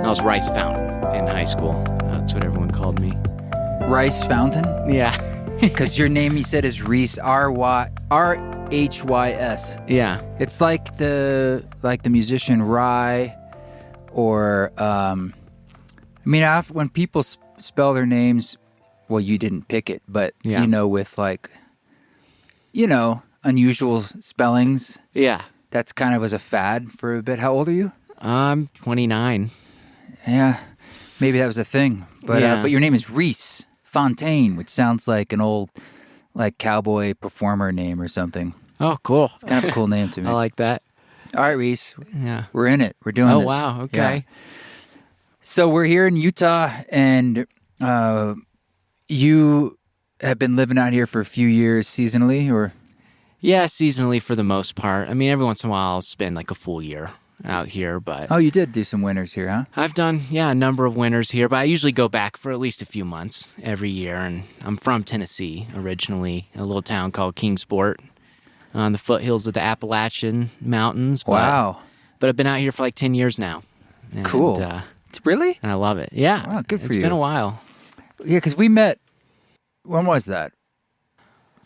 I was Rice Fountain in high school. That's what everyone called me. Rice Fountain? Yeah. Because your name, you said, is Rhys, R-H-Y-S. Yeah. It's like the musician Rye, or when people spell their names, well, you didn't pick it, but with unusual spellings. Yeah. That's kind of was a fad for a bit. How old are you? I'm 29. Yeah, maybe that was a thing. But but your name is Rhys Fontaine, which sounds like an old cowboy performer name or something. Oh, cool. It's kind of a cool name to me. I like that. All right, Rhys. Yeah. We're in it. We're doing this. Oh, wow. Okay. Yeah. So we're here in Utah, and you have been living out here for a few years seasonally, or? Yeah, seasonally for the most part. I mean, every once in a while I'll spend like a full year out here, but... Oh, you did do some winters here, huh? I've done, a number of winters here, but I usually go back for at least a few months every year, and I'm from Tennessee originally, a little town called Kingsport on the foothills of the Appalachian Mountains. Wow. But I've been out here for like 10 years now. And, cool. Really? And I love it. Yeah. Wow, good for you. It's been a while. Yeah, because we met, when was that?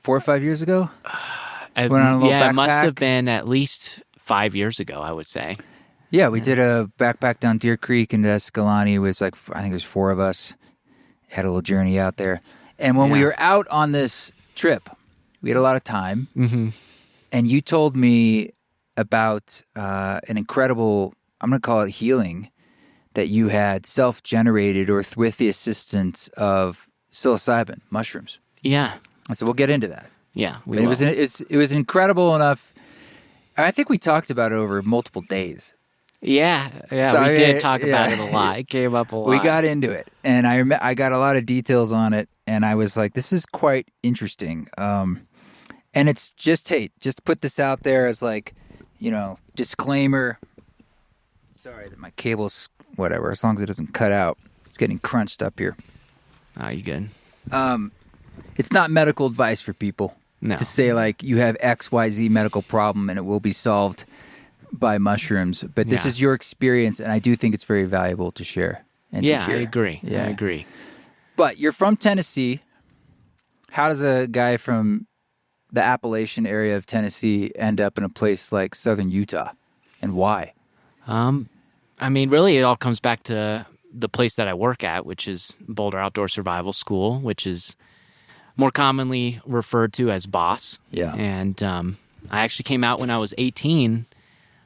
4 or 5 years ago? It must have been at least 5 years ago, I would say. Yeah, we did a backpack down Deer Creek into Escalante. It was I think it was 4 of us. Had a little journey out there. And when we were out on this trip, we had a lot of time. Mm-hmm. And you told me about an incredible, I'm going to call it healing, that you had self-generated or with the assistance of psilocybin, mushrooms. Yeah. So we'll get into that. Yeah, it was incredible enough. I think we talked about it over multiple days. Yeah, so we did talk about it a lot. It came up a lot. We got into it, and I got a lot of details on it, and I was like, this is quite interesting. And it's just put this out there as disclaimer. Sorry that my cable's whatever, as long as it doesn't cut out. It's getting crunched up here. Oh, you good? It's not medical advice for people. No. To say you have XYZ medical problem and it will be solved by mushrooms. But this is your experience, and I do think it's very valuable to share and to hear. I agree. Yeah. I agree. But you're from Tennessee. How does a guy from the Appalachian area of Tennessee end up in a place like southern Utah, and why? I mean, really, it all comes back to the place that I work at, which is Boulder Outdoor Survival School, which is more commonly referred to as BOSS. Yeah. And I actually came out when I was 18,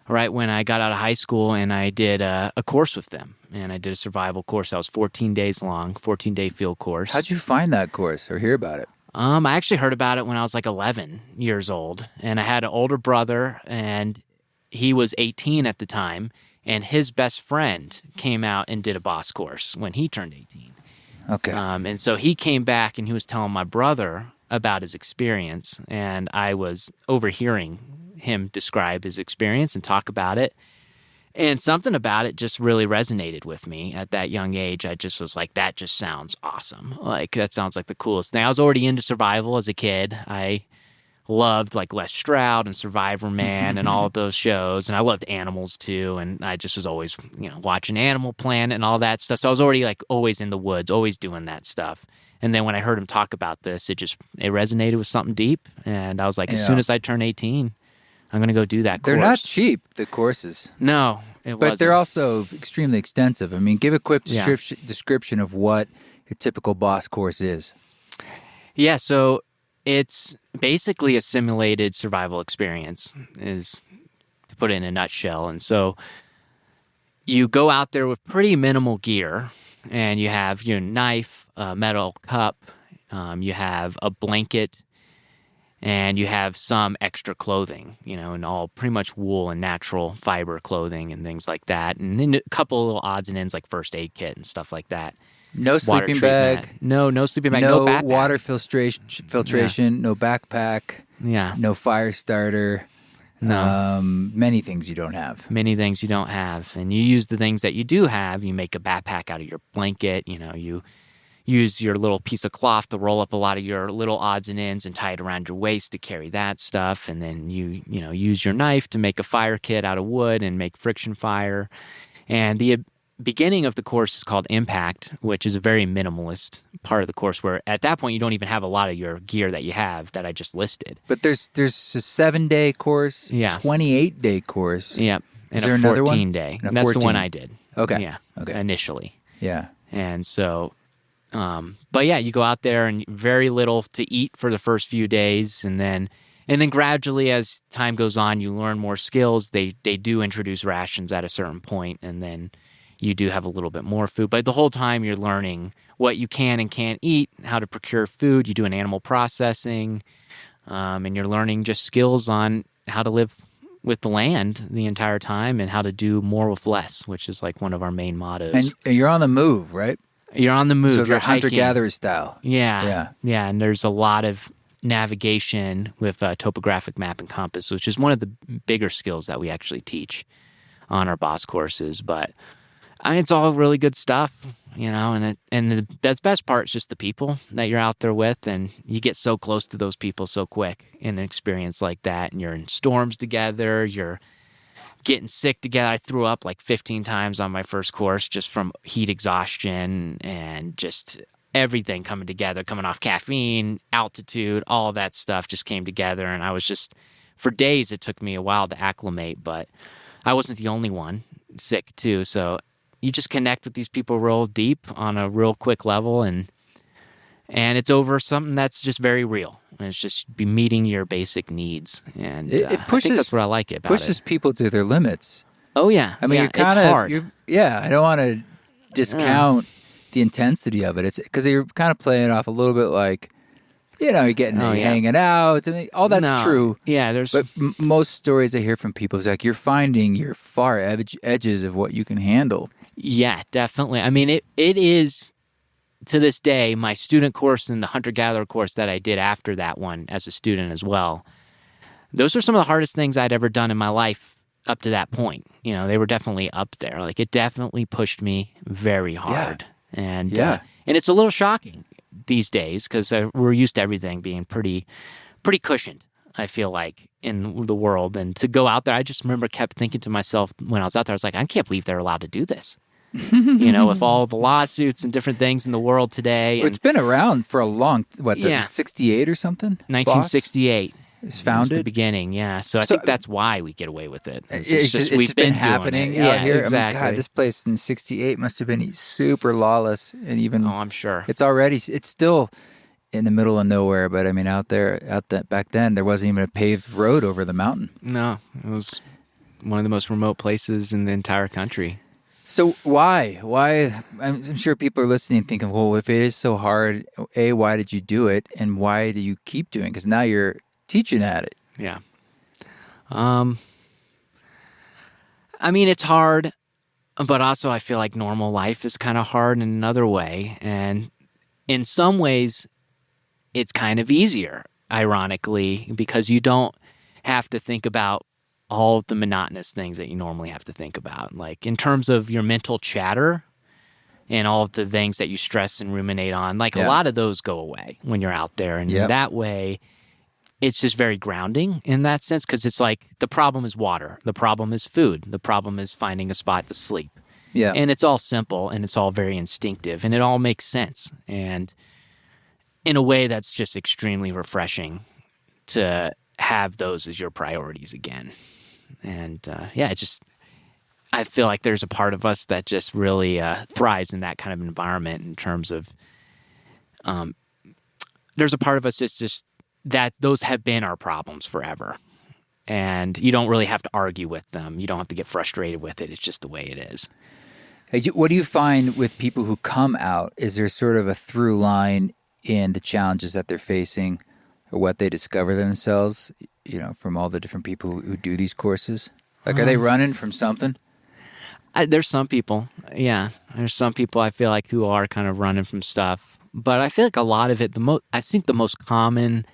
right when I got out of high school, and I did a course with them. And I did a survival course that was 14 days long, 14-day field course. How'd you find that course or hear about it? I actually heard about it when I was 11 years old. And I had an older brother, and he was 18 at the time. And his best friend came out and did a BOSS course when he turned 18. Okay. And so he came back and he was telling my brother about his experience, and I was overhearing him describe his experience and talk about it. And something about it just really resonated with me at that young age. I just was like, that just sounds awesome. That sounds like the coolest thing. I was already into survival as a kid. I loved Les Stroud and Survivor Man and all of those shows. And I loved animals too. And I just was always, watching Animal Planet and all that stuff. So I was already always in the woods, always doing that stuff. And then when I heard him talk about this, it resonated with something deep. And I was like, as soon as I turn 18, I'm going to go do that course. They're not cheap, the courses. No, it wasn't. But they're also extremely extensive. I mean, give a quick description of what a typical BOSS course is. Yeah, so it's basically a simulated survival experience, is to put it in a nutshell. And so you go out there with pretty minimal gear, and you have your knife, a metal cup, you have a blanket, and you have some extra clothing, and all pretty much wool and natural fiber clothing and things like that. And then a couple of little odds and ends like first aid kit and stuff like that. No sleeping bag. No sleeping bag. No backpack. Water filtration. No backpack. Yeah. No fire starter. No. Many things you don't have. Many things you don't have. And you use the things that you do have. You make a backpack out of your blanket. You use your little piece of cloth to roll up a lot of your little odds and ends and tie it around your waist to carry that stuff. And then you use your knife to make a fire kit out of wood and make friction fire. And the beginning of the course is called Impact, which is a very minimalist part of the course where at that point you don't even have a lot of your gear that you have that I just listed. But there's a 7-day course, 28-day course. Yeah. And is there a another one? 14-day. And a that's the 14. one I did. Okay. Yeah. Okay. Initially. Yeah. And so, but yeah, you go out there and very little to eat for the first few days. And then gradually as time goes on, you learn more skills. They do introduce rations at a certain point, and then you do have a little bit more food. But the whole time you're learning what you can and can't eat, how to procure food. You do an animal processing, and you're learning just skills on how to live with the land the entire time and how to do more with less, which is like one of our main mottos. And you're on the move, right? You're on the move. So it's you're like hunter-gatherer style. Yeah. And there's a lot of navigation with topographic map and compass, which is one of the bigger skills that we actually teach on our boss courses. But I mean, it's all really good stuff, and the best part is just the people that you're out there with, and you get so close to those people so quick in an experience like that, and you're in storms together, you're getting sick together. I threw up like 15 times on my first course just from heat exhaustion and just everything coming together, coming off caffeine, altitude, all that stuff just came together, and I was just, for days it took me a while to acclimate, but I wasn't the only one sick too, so you just connect with these people real deep on a real quick level, and it's over something that's just very real. And it's just be meeting your basic needs, and it pushes, I think that's what I like about pushes people to their limits. Oh yeah, I mean, it's hard. I don't want to discount the intensity of it. It's because you're kind of playing off a little bit like, you're getting hanging out. I mean, all that's true. Yeah, but most stories I hear from people is like you're finding your far edges of what you can handle. Yeah, definitely. I mean, it is, to this day, my student course and the hunter-gatherer course that I did after that one as a student as well. Those were some of the hardest things I'd ever done in my life up to that point. They were definitely up there. Like, it definitely pushed me very hard. Yeah. And it's a little shocking these days because we're used to everything being pretty cushioned, I feel like, in the world. And to go out there, I just remember kept thinking to myself when I was out there, I was like, I can't believe they're allowed to do this. With all the lawsuits and different things in the world today. It's been around for a long, 68 or something? 1968. It's founded? It's the beginning, yeah. So I think that's why we get away with it. It's just been happening out here. Exactly. I mean, God, this place in 68 must have been super lawless. And even, I'm sure. It's still in the middle of nowhere, but I mean, back then, there wasn't even a paved road over the mountain. No, it was one of the most remote places in the entire country. So why? I'm sure people are listening thinking, well, if it is so hard, why did you do it? And why do you keep doing it? Because now you're teaching at it. Yeah. I mean, it's hard, but also I feel like normal life is kind of hard in another way. And in some ways, it's kind of easier, ironically, because you don't have to think about all of the monotonous things that you normally have to think about. Like in terms of your mental chatter and all of the things that you stress and ruminate on, a lot of those go away when you're out there. And in that way, it's just very grounding in that sense, because it's like the problem is water, the problem is food, the problem is finding a spot to sleep. Yeah. And it's all simple and it's all very instinctive and it all makes sense. And in a way that's just extremely refreshing to have those as your priorities again. And I feel like there's a part of us that just really thrives in that kind of environment in terms of, there's a part of us that's just, that those have been our problems forever. And you don't really have to argue with them. You don't have to get frustrated with it. It's just the way it is. Hey, what do you find with people who come out? Is there sort of a through line in the challenges that they're facing or what they discover themselves, from all the different people who do these courses? Like, are they running from something? There's some people, yeah. There's some people I feel like who are kind of running from stuff. But I feel like a lot of it, I think the most common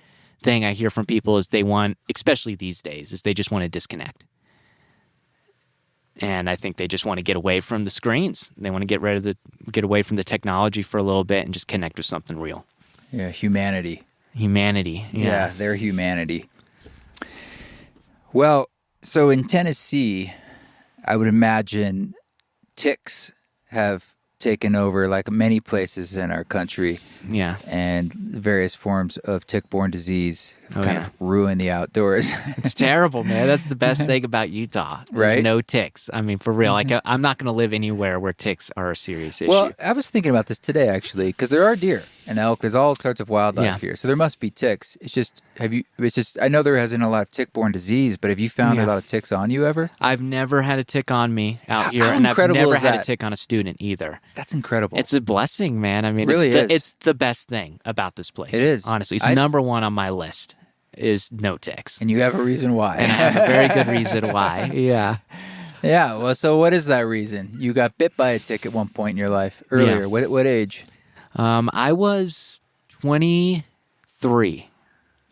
thing I hear from people is they want, especially these days, is they just want to disconnect. And I think they just want to get away from the screens. They want to get away from the technology for a little bit and just connect with something real. Yeah, humanity. Yeah, their humanity. Well, so in Tennessee, I would imagine ticks have taken over, like many places in our country, Yeah. and various forms of tick-borne disease have kind yeah. of ruined the outdoors. It's terrible, man. That's the best thing about Utah. There's Right? no ticks. I mean, for real. Like, I'm not going to live anywhere where ticks are a serious issue. Well, I was thinking about this today, actually, because there are deer and elk. There's all sorts of wildlife Yeah. here, so there must be ticks. It's just, I know there hasn't a lot of tick-borne disease, but have you found a lot of ticks on you ever? I've never had a tick on me out here, How and I've incredible never is had a that? tick on a student either. That's incredible. It's a blessing, man. I mean, Really is. It's the best thing about this place. It is. Honestly. It's number one on my list is no ticks. And you have a reason why. And I have a very good reason why. Yeah. Yeah, well, so what is that reason? You got bit by a tick at one point in your life, earlier. Yeah. What age? I was 23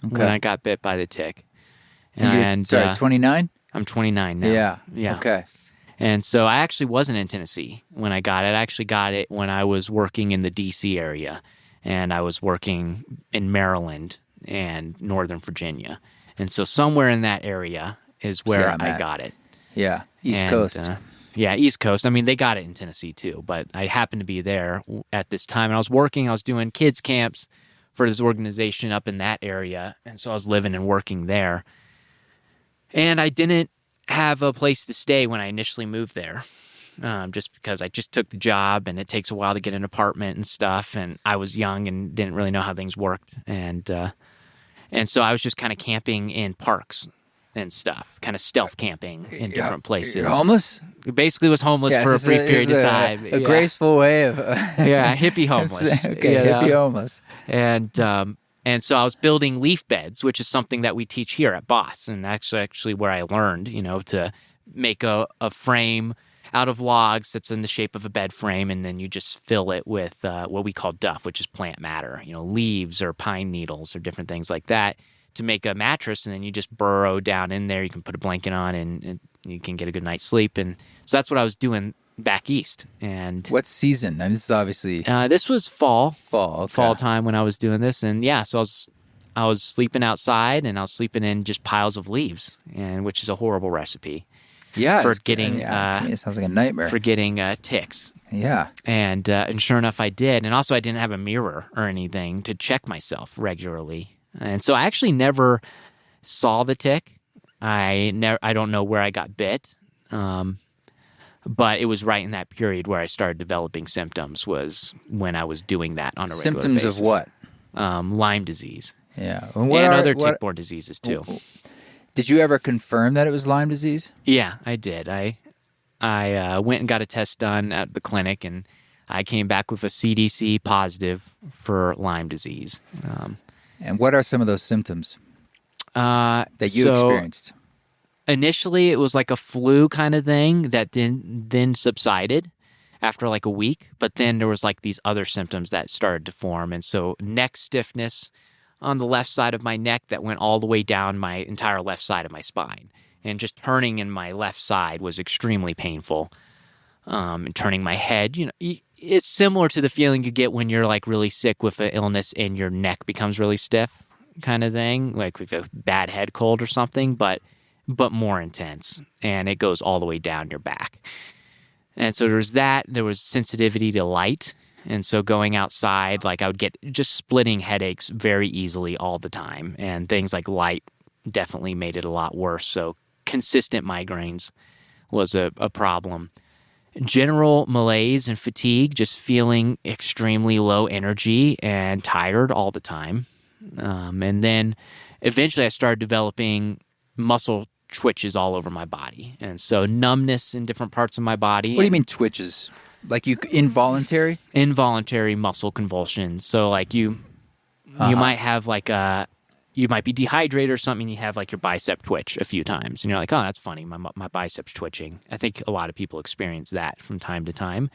when I got bit by the tick. And sorry, 29? I'm 29 now. Yeah. Yeah. Okay. And so I actually wasn't in Tennessee when I got it. I actually got it when I was working in the D.C. area, and I was working in Maryland and Northern Virginia. And so somewhere in that area is where I got it. Yeah, East Coast. Yeah, East Coast. I mean, they got it in Tennessee too, but I happened to be there at this time. And I was doing kids camps for this organization up in that area. And so I was living and working there. And I didn't have a place to stay when I initially moved there, just because I just took the job and it takes a while to get an apartment and stuff. And I was young and didn't really know how things worked. And so I was just kind of camping in parks and stuff, kind of stealth camping in different places. You're homeless? Basically was homeless for a brief period of time. A graceful way of... yeah, hippie homeless. Okay, hippie homeless. And so I was building leaf beds, which is something that we teach here at Boss. And that's actually where I learned, to make a frame out of logs that's in the shape of a bed frame. And then you just fill it with what we call duff, which is plant matter, leaves or pine needles or different things like that to make a mattress. And then you just burrow down in there. You can put a blanket on and you can get a good night's sleep. And so that's what I was doing back east. And what season? I mean, this is obviously this was fall okay. Fall time when I was doing this. And yeah, so I was sleeping outside and I was sleeping in just piles of leaves, and which is a horrible recipe for getting to me it sounds like a nightmare for getting ticks. Yeah. And sure enough I did. And also I didn't have a mirror or anything to check myself regularly, and so I actually never saw the tick. I don't know where I got bit. But it was right in that period where I started developing symptoms, was when I was doing that on a regular symptoms basis. Of what? Lyme disees. Yeah. And other tick-borne diseases too. Did you ever confirm that it was Lyme disease? Yeah, I did. I went and got a test done at the clinic, and I came back with a CDC positive for Lyme disease. And what are some of those symptoms that you experienced? Initially, it was like a flu kind of thing that then subsided after like a week. But then there was like these other symptoms that started to form. And so neck stiffness on the left side of my neck that went all the way down my entire left side of my spine. And just turning in my left side was extremely painful. And turning my head, it's similar to the feeling you get when you're like really sick with an illness and your neck becomes really stiff kind of thing, like with a bad head cold or something, but more intense, and it goes all the way down your back. And so there was sensitivity to light, and so going outside, like I would get just splitting headaches very easily all the time, and things like light definitely made it a lot worse. So consistent migraines was a problem. General malaise and fatigue, just feeling extremely low energy and tired all the time. And then eventually I started developing muscle twitches all over my body. And so numbness in different parts of my body. What do you mean twitches? Like involuntary? Involuntary muscle convulsions. So like you might have you might be dehydrated or something, and you have like your bicep twitch a few times. And you're like, oh, that's funny. My bicep's twitching. I think a lot of people experience that from time to time.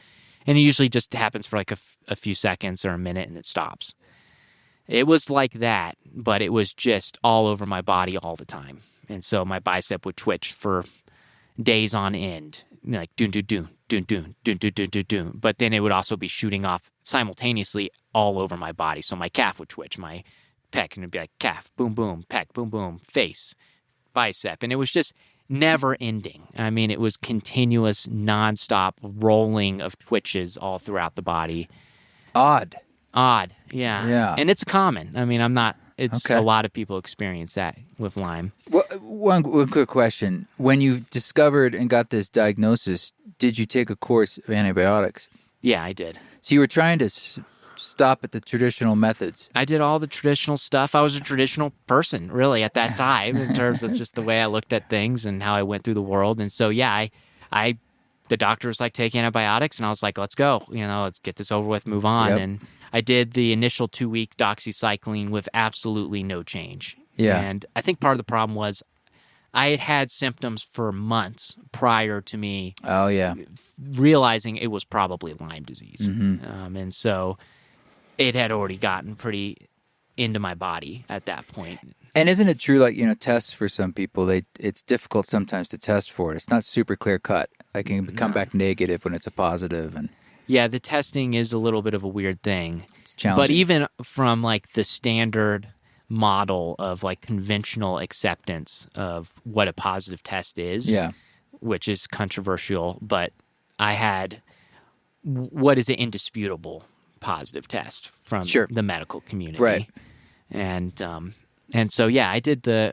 And it usually just happens for like a few seconds or a minute and it stops. It was like that, but it was just all over my body all the time. And so my bicep would twitch for days on end, like doon, doon, doon, doon, doon, doon, doon, doon, doon, doon. But then it would also be shooting off simultaneously all over my body. So my calf would twitch, my pec, and it'd be like calf, boom, boom, pec, boom, boom, face, bicep. And it was just never ending. I mean, it was continuous, nonstop rolling of twitches all throughout the body. Odd. Yeah. Yeah. And it's common. I mean, it's Okay. a lot of people experience that with Lyme. Well, one quick question. When you discovered and got this diagnosis, did you take a course of antibiotics? Yeah, I did. So you were trying to stop at the traditional methods. I did all the traditional stuff. I was a traditional person, really, at that time, in terms of just the way I looked at things and how I went through the world. And so, yeah, the doctor was like, take antibiotics, and I was like, let's go. Let's get this over with, move on. Yep. And I did the initial 2-week doxycycline with absolutely no change. Yeah. And I think part of the problem was I had had symptoms for months prior to me Oh, yeah. realizing it was probably Lyme disease. Mm-hmm. And so it had already gotten pretty into my body at that point. And isn't it true, like, tests for some people, it's difficult sometimes to test for it. It's not super clear cut. Like, it can come back negative when it's a positive. And yeah, the testing is a little bit of a weird thing. it's challenging. But even from like the standard model of like conventional acceptance of what a positive test is, yeah. which is controversial, but I had what is an indisputable positive test from the medical community. Right. And so, yeah, I did do the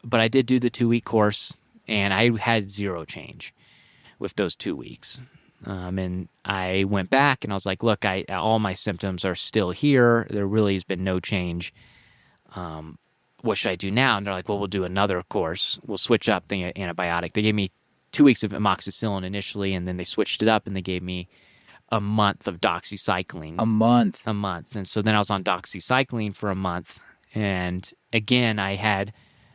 2-week course, and I had zero change with those 2 weeks. And I went back and I was like, look, all my symptoms are still here. There really has been no change. What should I do now? And they're like, well, we'll do another course. We'll switch up the antibiotic. They gave me 2 weeks of amoxicillin initially, and then they switched it up and they gave me a month of doxycycline. A month. And so then I was on doxycycline for a month. And again, I had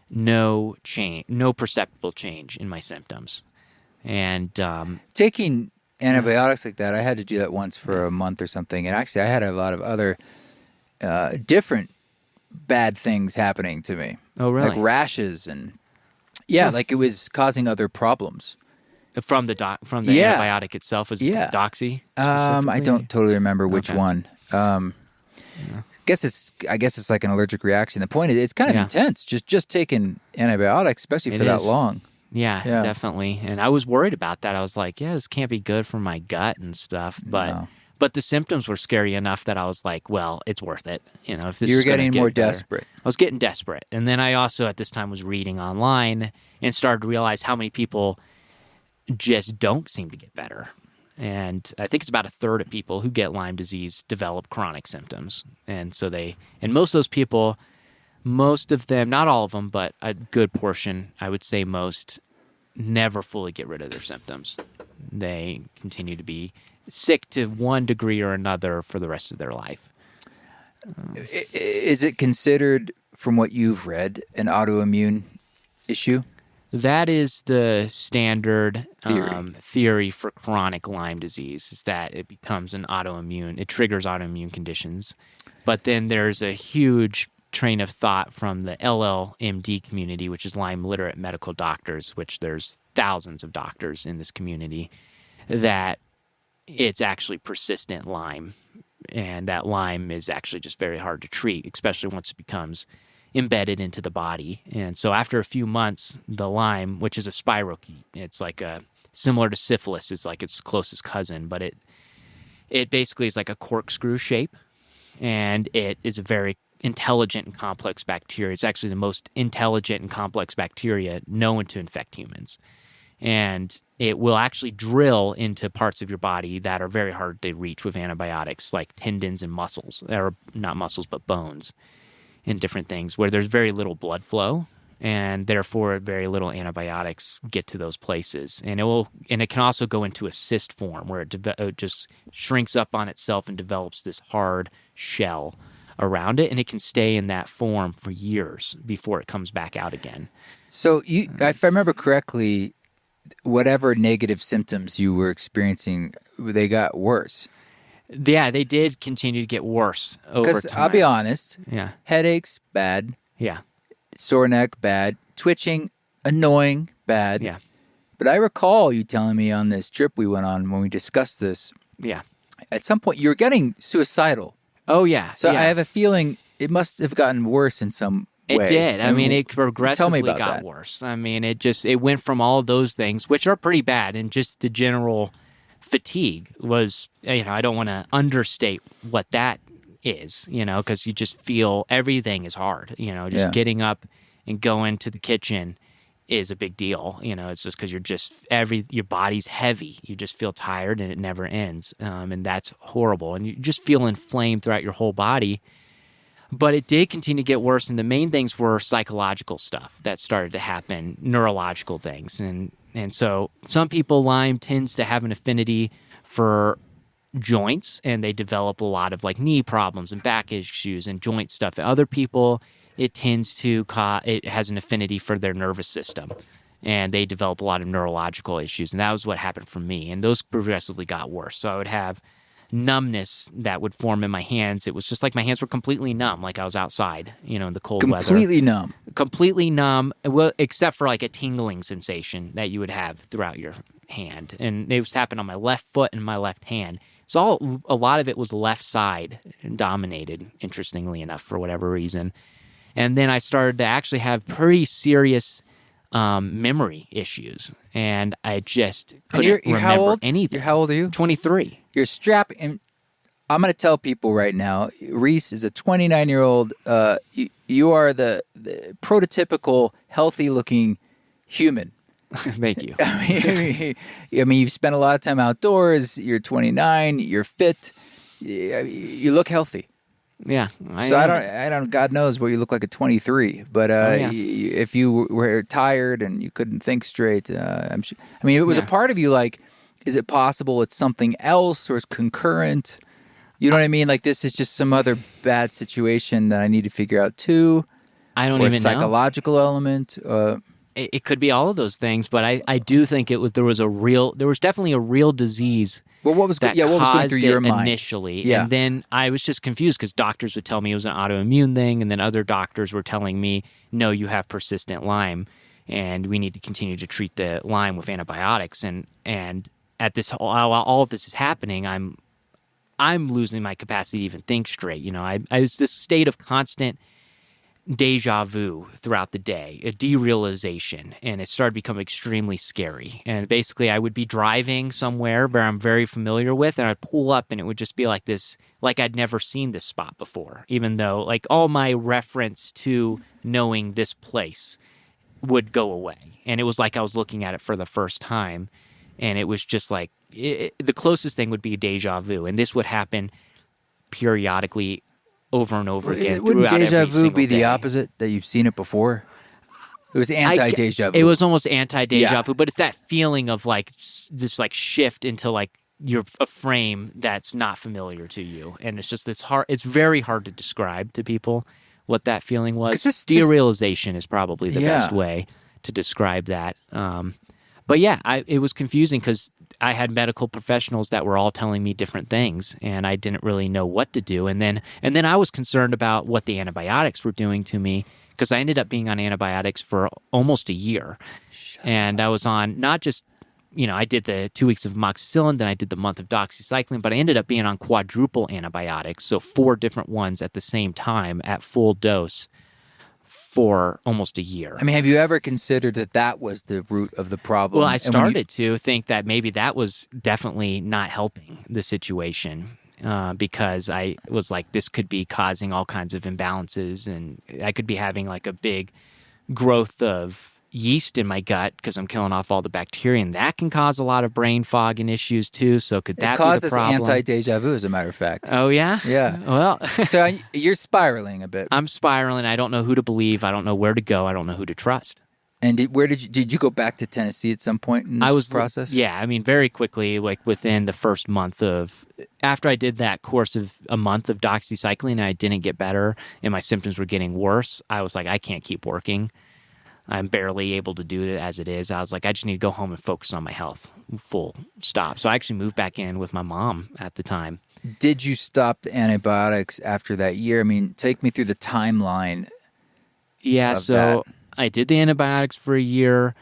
no perceptible change in my symptoms. And taking antibiotics like that, I had to do that once for a month or something. And actually, I had a lot of other different bad things happening to me. Oh, really? Like rashes and like it was causing other problems. From the antibiotic itself, was doxy? I don't totally remember which one. I guess it's like an allergic reaction. The point is, it's kind of intense. Just taking antibiotics, especially for that long. Yeah, definitely. And I was worried about that. I was like, this can't be good for my gut and stuff. But the symptoms were scary enough that I was like, well, it's worth it. If this you were is getting more better. desperate. I was getting desperate. And then I also at this time was reading online and started to realize how many people just don't seem to get better. And I think it's about a third of people who get Lyme disease develop chronic symptoms. And so most of those people, most of them, not all of them, but a good portion, I would say most, never fully get rid of their symptoms. They continue to be sick to one degree or another for the rest of their life. Is it considered, from what you've read, an autoimmune issue? That is the standard theory for chronic Lyme disease, is that it becomes it triggers autoimmune conditions. But then there's a huge train of thought from the LLMD community, which is Lyme literate medical doctors, which there's thousands of doctors in this community, that it's actually persistent Lyme, and that Lyme is actually just very hard to treat, especially once it becomes embedded into the body. And so after a few months, the Lyme, which is a spirochete, it's like similar to syphilis, is like its closest cousin, but it basically is like a corkscrew shape, and it is a very intelligent and complex bacteria. It's actually the most intelligent and complex bacteria known to infect humans. And it will actually drill into parts of your body that are very hard to reach with antibiotics, like tendons and muscles, or not muscles, but bones and different things, where there's very little blood flow, and therefore very little antibiotics get to those places. And it can also go into a cyst form, where it just shrinks up on itself and develops this hard shell around it, and it can stay in that form for years before it comes back out again. So, if I remember correctly, whatever negative symptoms you were experiencing, they got worse. Yeah, they did continue to get worse over time. Because I'll be honest, headaches, bad. Yeah. Sore neck, bad. Twitching, annoying, bad. Yeah. But I recall you telling me on this trip we went on when we discussed this. Yeah. At some point, you were getting suicidal. Oh, yeah. So I have a feeling it must have gotten worse in some It way. did. I mean, it Tell me progressively about got that. worse. I mean, it went from all of those things, which are pretty bad, and just the general fatigue was, I don't want to understate what that is, because you just feel everything is hard, just Yeah. getting up and going to the kitchen is a big deal. It's just because your body's heavy. You just feel tired and it never ends. And that's horrible. And you just feel inflamed throughout your whole body. But it did continue to get worse, and the main things were psychological stuff that started to happen, neurological things. And so some people, Lyme tends to have an affinity for joints, and they develop a lot of like knee problems and back issues and joint stuff. Other people, it has an affinity for their nervous system, and they develop a lot of neurological issues. And that was what happened for me, and those progressively got worse. So I would have numbness that would form in my hands. It was just like my hands were completely numb, like I was outside, in the cold weather. Completely numb, well, except for like a tingling sensation that you would have throughout your hand. And it was happening on my left foot and my left hand. So a lot of it was left side dominated, interestingly enough, for whatever reason. And then I started to actually have pretty serious memory issues, and I just couldn't remember anything. How old are you? 23. You're strapped, and I'm going to tell people right now, Rhys is a 29-year-old. You are the prototypical healthy-looking human. Thank you. I mean, you've spent a lot of time outdoors. You're 29. You're fit. You look healthy. Yeah. I don't. God knows what you look like at 23. But if you were tired and you couldn't think straight, I'm sure. I mean, it was a part of you. Like, is it possible it's something else or it's concurrent? You know what I mean? Like, this is just some other bad situation that I need to figure out too. I don't even know. Psychological element. It could be all of those things, but I do think there was definitely a real disease. Well, what was going through your mind initially? Yeah. And then I was just confused because doctors would tell me it was an autoimmune thing, and then other doctors were telling me, no, you have persistent Lyme, and we need to continue to treat the Lyme with antibiotics. And at this, while all of this is happening, I'm losing my capacity to even think straight. I was this state of constant deja vu throughout the day, a derealization, and it started to become extremely scary. And basically, I would be driving somewhere where I'm very familiar with, and I'd pull up, and it would just be like this, like I'd never seen this spot before, even though like all my reference to knowing this place would go away. And it was like I was looking at it for the first time, and it was just like the closest thing would be deja vu, and this would happen periodically over and over again. Wouldn't deja vu be day. The opposite, that you've seen it before? It was anti-deja vu. It was almost anti-deja vu, but it's that feeling of like this like shift into like you're a frame that's not familiar to you, and it's just it's very hard to describe to people what that feeling was. Derealization is probably the best way to describe that. But yeah, it was confusing because I had medical professionals that were all telling me different things, and I didn't really know what to do. And then I was concerned about what the antibiotics were doing to me, because I ended up being on antibiotics for almost a year. And I was on not just, I did the 2 weeks of amoxicillin, then I did the month of doxycycline, but I ended up being on quadruple antibiotics, so 4 different ones at the same time at full dose for almost a year. I mean, have you ever considered that was the root of the problem? Well, I started to think that maybe that was definitely not helping the situation, because I was like, this could be causing all kinds of imbalances, and I could be having like a big growth of yeast in my gut because I'm killing off all the bacteria, and that can cause a lot of brain fog and issues too. So could that be the problem? It causes anti-deja vu, as a matter of fact. Oh, yeah? Yeah. Well. So you're spiraling a bit. I'm spiraling. I don't know who to believe. I don't know where to go. I don't know who to trust. And did you go back to Tennessee at some point in this process? Yeah, I mean, very quickly, like within the first month after I did that course of a month of doxycycline and I didn't get better and my symptoms were getting worse, I was like, I can't keep working. I'm barely able to do it as it is. I was like, I just need to go home and focus on my health. Full stop. So I actually moved back in with my mom at the time. Did you stop the antibiotics after that year? I mean, take me through the timeline. Yeah, so I did the antibiotics for a year,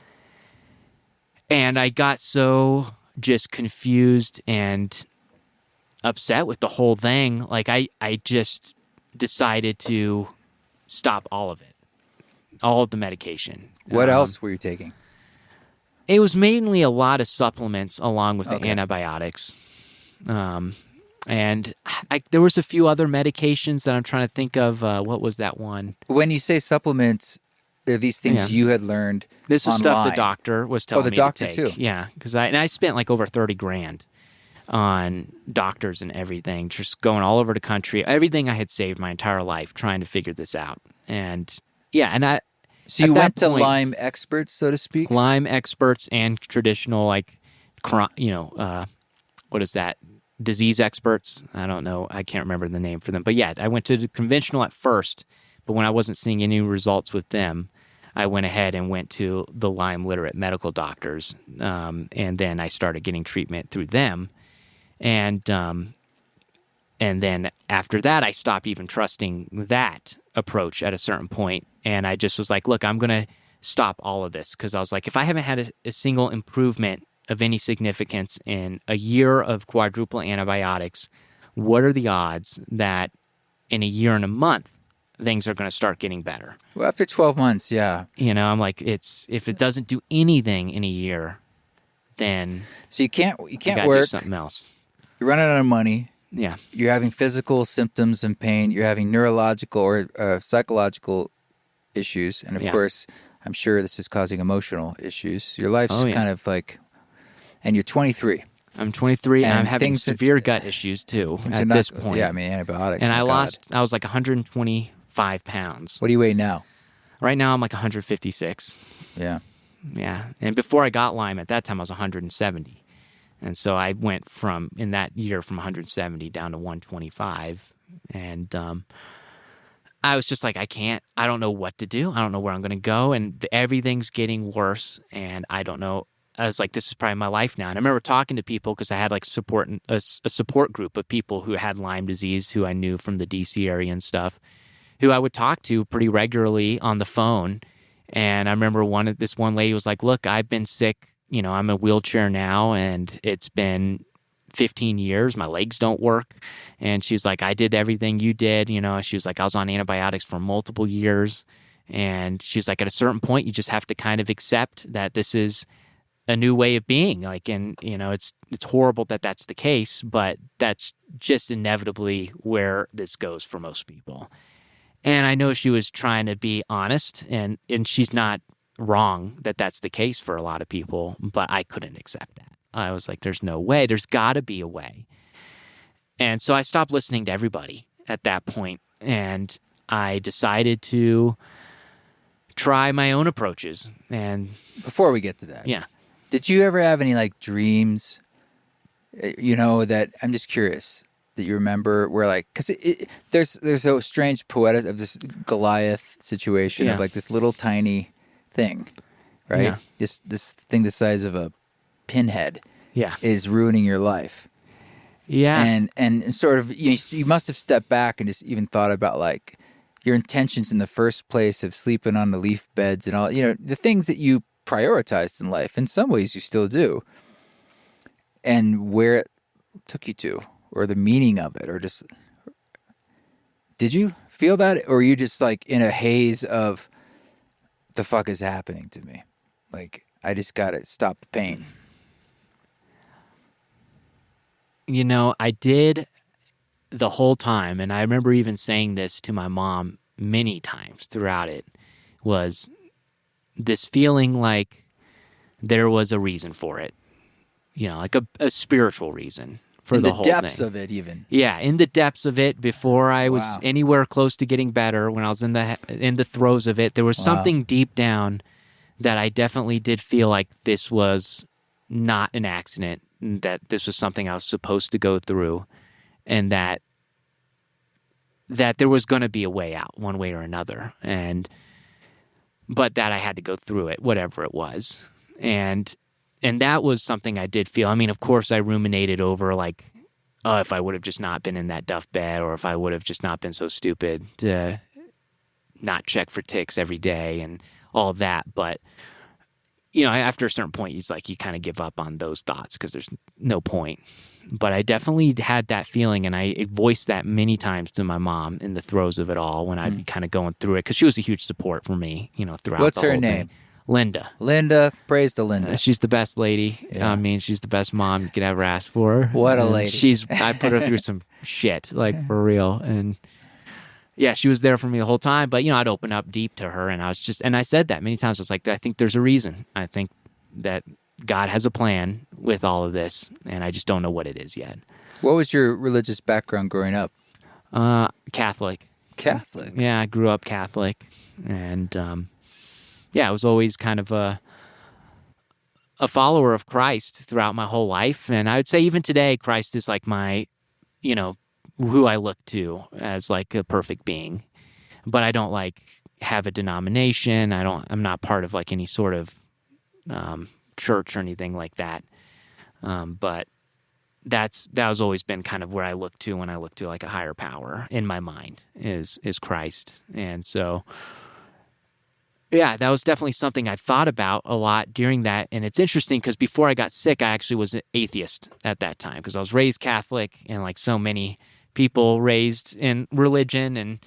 and I got so just confused and upset with the whole thing. Like I just decided to stop all of it. all of the medication. What else were you taking? It was mainly a lot of supplements along with the Okay. antibiotics. And there was a few other medications that I'm trying to think of. What was that one? When you say supplements, are these things Yeah. you had learned This is online? stuff the doctor was telling the me doctor to take. too. Yeah, because I spent like over $30,000 on doctors and everything, just going all over the country. Everything I had saved my entire life trying to figure this out. And yeah, and So you at that went to point, Lyme experts, so to speak? Lyme experts and traditional, like, what is that? Disease experts. I don't know. I can't remember the name for them. But yeah, I went to the conventional at first, but when I wasn't seeing any results with them, I went ahead and went to the Lyme literate medical doctors. And then I started getting treatment through them. And then after that, I stopped even trusting that approach at a certain point. And I just was like, look, I'm going to stop all of this. Because I was like, if I haven't had a single improvement of any significance in a year of quadruple antibiotics, what are the odds that in a year and a month, things are going to start getting better? Well, after 12 months, yeah. I'm like, if it doesn't do anything in a year, then So you can't I gotta work. do something else. You're running out of money. Yeah. You're having physical symptoms and pain. You're having neurological or psychological issues. And of course, I'm sure this is causing emotional issues. Your life's kind of like, and you're 23. I'm 23 and I'm having things severe gut issues too at this point. Yeah, I mean, antibiotics. And my I God. was like 125 pounds. What do you weigh now? Right now I'm like 156. Yeah. Yeah. And before I got Lyme, at that time I was 170. And so I went in that year from 170 down to 125. And I was just like, I don't know what to do. I don't know where I'm going to go. And everything's getting worse. And I don't know. I was like, this is probably my life now. And I remember talking to people because I had like a support group of people who had Lyme disease, who I knew from the DC area and stuff, who I would talk to pretty regularly on the phone. And I remember this one lady was like, look, I've been sick. I'm in a wheelchair now and it's been 15 years. My legs don't work. And she's like, I did everything you did. She was like, I was on antibiotics for multiple years. And she's like, at a certain point, you just have to kind of accept that this is a new way of being. Like, and it's horrible that that's the case, but that's just inevitably where this goes for most people. And I know she was trying to be honest, and she's not wrong that that's the case for a lot of people, but I couldn't accept that. I was like, there's no way. There's got to be a way. And so I stopped listening to everybody at that point, and I decided to try my own approaches. And before we get to that, yeah. Did you ever have any like dreams, that I'm just curious that you remember where like, because there's a strange poetic of this Goliath situation of like this little tiny thing, right? Yeah. This thing the size of a pinhead is ruining your life. Yeah. And sort of you must have stepped back and just even thought about like your intentions in the first place of sleeping on the leaf beds and all, the things that you prioritized in life. In some ways you still do. And where it took you to, or the meaning of it, or just, did you feel that? Or are you just like in a haze of the fuck is happening to me? Like, I just got to stop the pain. I did the whole time. And I remember even saying this to my mom many times throughout it, was this feeling like there was a reason for it, like a spiritual reason for the whole thing. In the depths of it, even. Yeah, in the depths of it, before I was anywhere close to getting better, when I was in the throes of it, there was something deep down that I definitely did feel like this was not an accident, that this was something I was supposed to go through, and that there was going to be a way out, one way or another, but that I had to go through it, whatever it was. And that was something I did feel. I mean, of course, I ruminated over like, oh, if I would have just not been in that duff bed, or if I would have just not been so stupid to not check for ticks every day and all that. But after a certain point, he's like, you kind of give up on those thoughts because there's no point. But I definitely had that feeling, and I voiced that many times to my mom in the throes of it all when I'd be kind of going through it, because she was a huge support for me, throughout What's the her whole name? thing. Linda. Linda. Praise to Linda. She's the best lady. Yeah. I mean, she's the best mom you could ever ask for. What a And lady. I put her through some shit, like for real. And yeah, she was there for me the whole time. But, I'd open up deep to her, and I said that many times. I was like, I think there's a reason. I think that God has a plan with all of this, and I just don't know what it is yet. What was your religious background growing up? Catholic. Catholic? Yeah, I grew up Catholic. And, I was always kind of a follower of Christ throughout my whole life. And I would say even today, Christ is like my, who I look to as like a perfect being. But I don't have a denomination. I'm not part of like any sort of church or anything like that. But that was always been kind of where I look to when I look to like a higher power in my mind is Christ. And so, yeah, that was definitely something I thought about a lot during that. And it's interesting because before I got sick, I actually was an atheist at that time because I was raised Catholic, and like so many people raised in religion and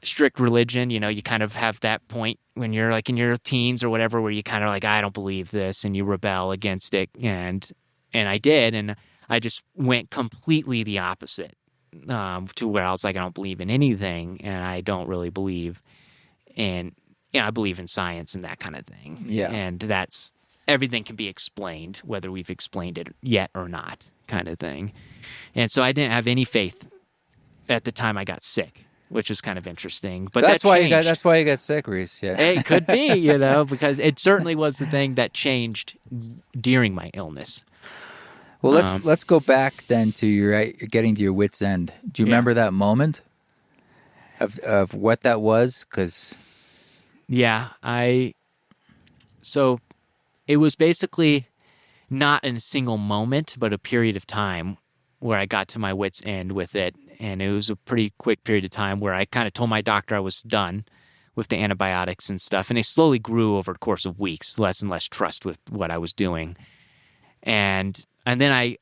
strict religion, you kind of have that point when you're like in your teens or whatever, where you kind of like, I don't believe this, and you rebel against it. And I did, and I just went completely the opposite to where I was like, I don't believe in anything, and I don't really believe in, I believe in science and that kind of thing. Yeah. And that's, everything can be explained, whether we've explained it yet or not, kind of thing. And so I didn't have any faith at the time I got sick, which was kind of interesting. But that's that why changed. that's why you got sick, Rhys. Yeah. It could be, because it certainly was the thing that changed during my illness. Well, let's go back then to you're getting to your wit's end. Do you remember that moment of what that was? Because so it was basically not in a single moment, but a period of time where I got to my wit's end with it. And it was a pretty quick period of time where I kind of told my doctor I was done with the antibiotics and stuff. And it slowly grew over the course of weeks, less and less trust with what I was doing. And then I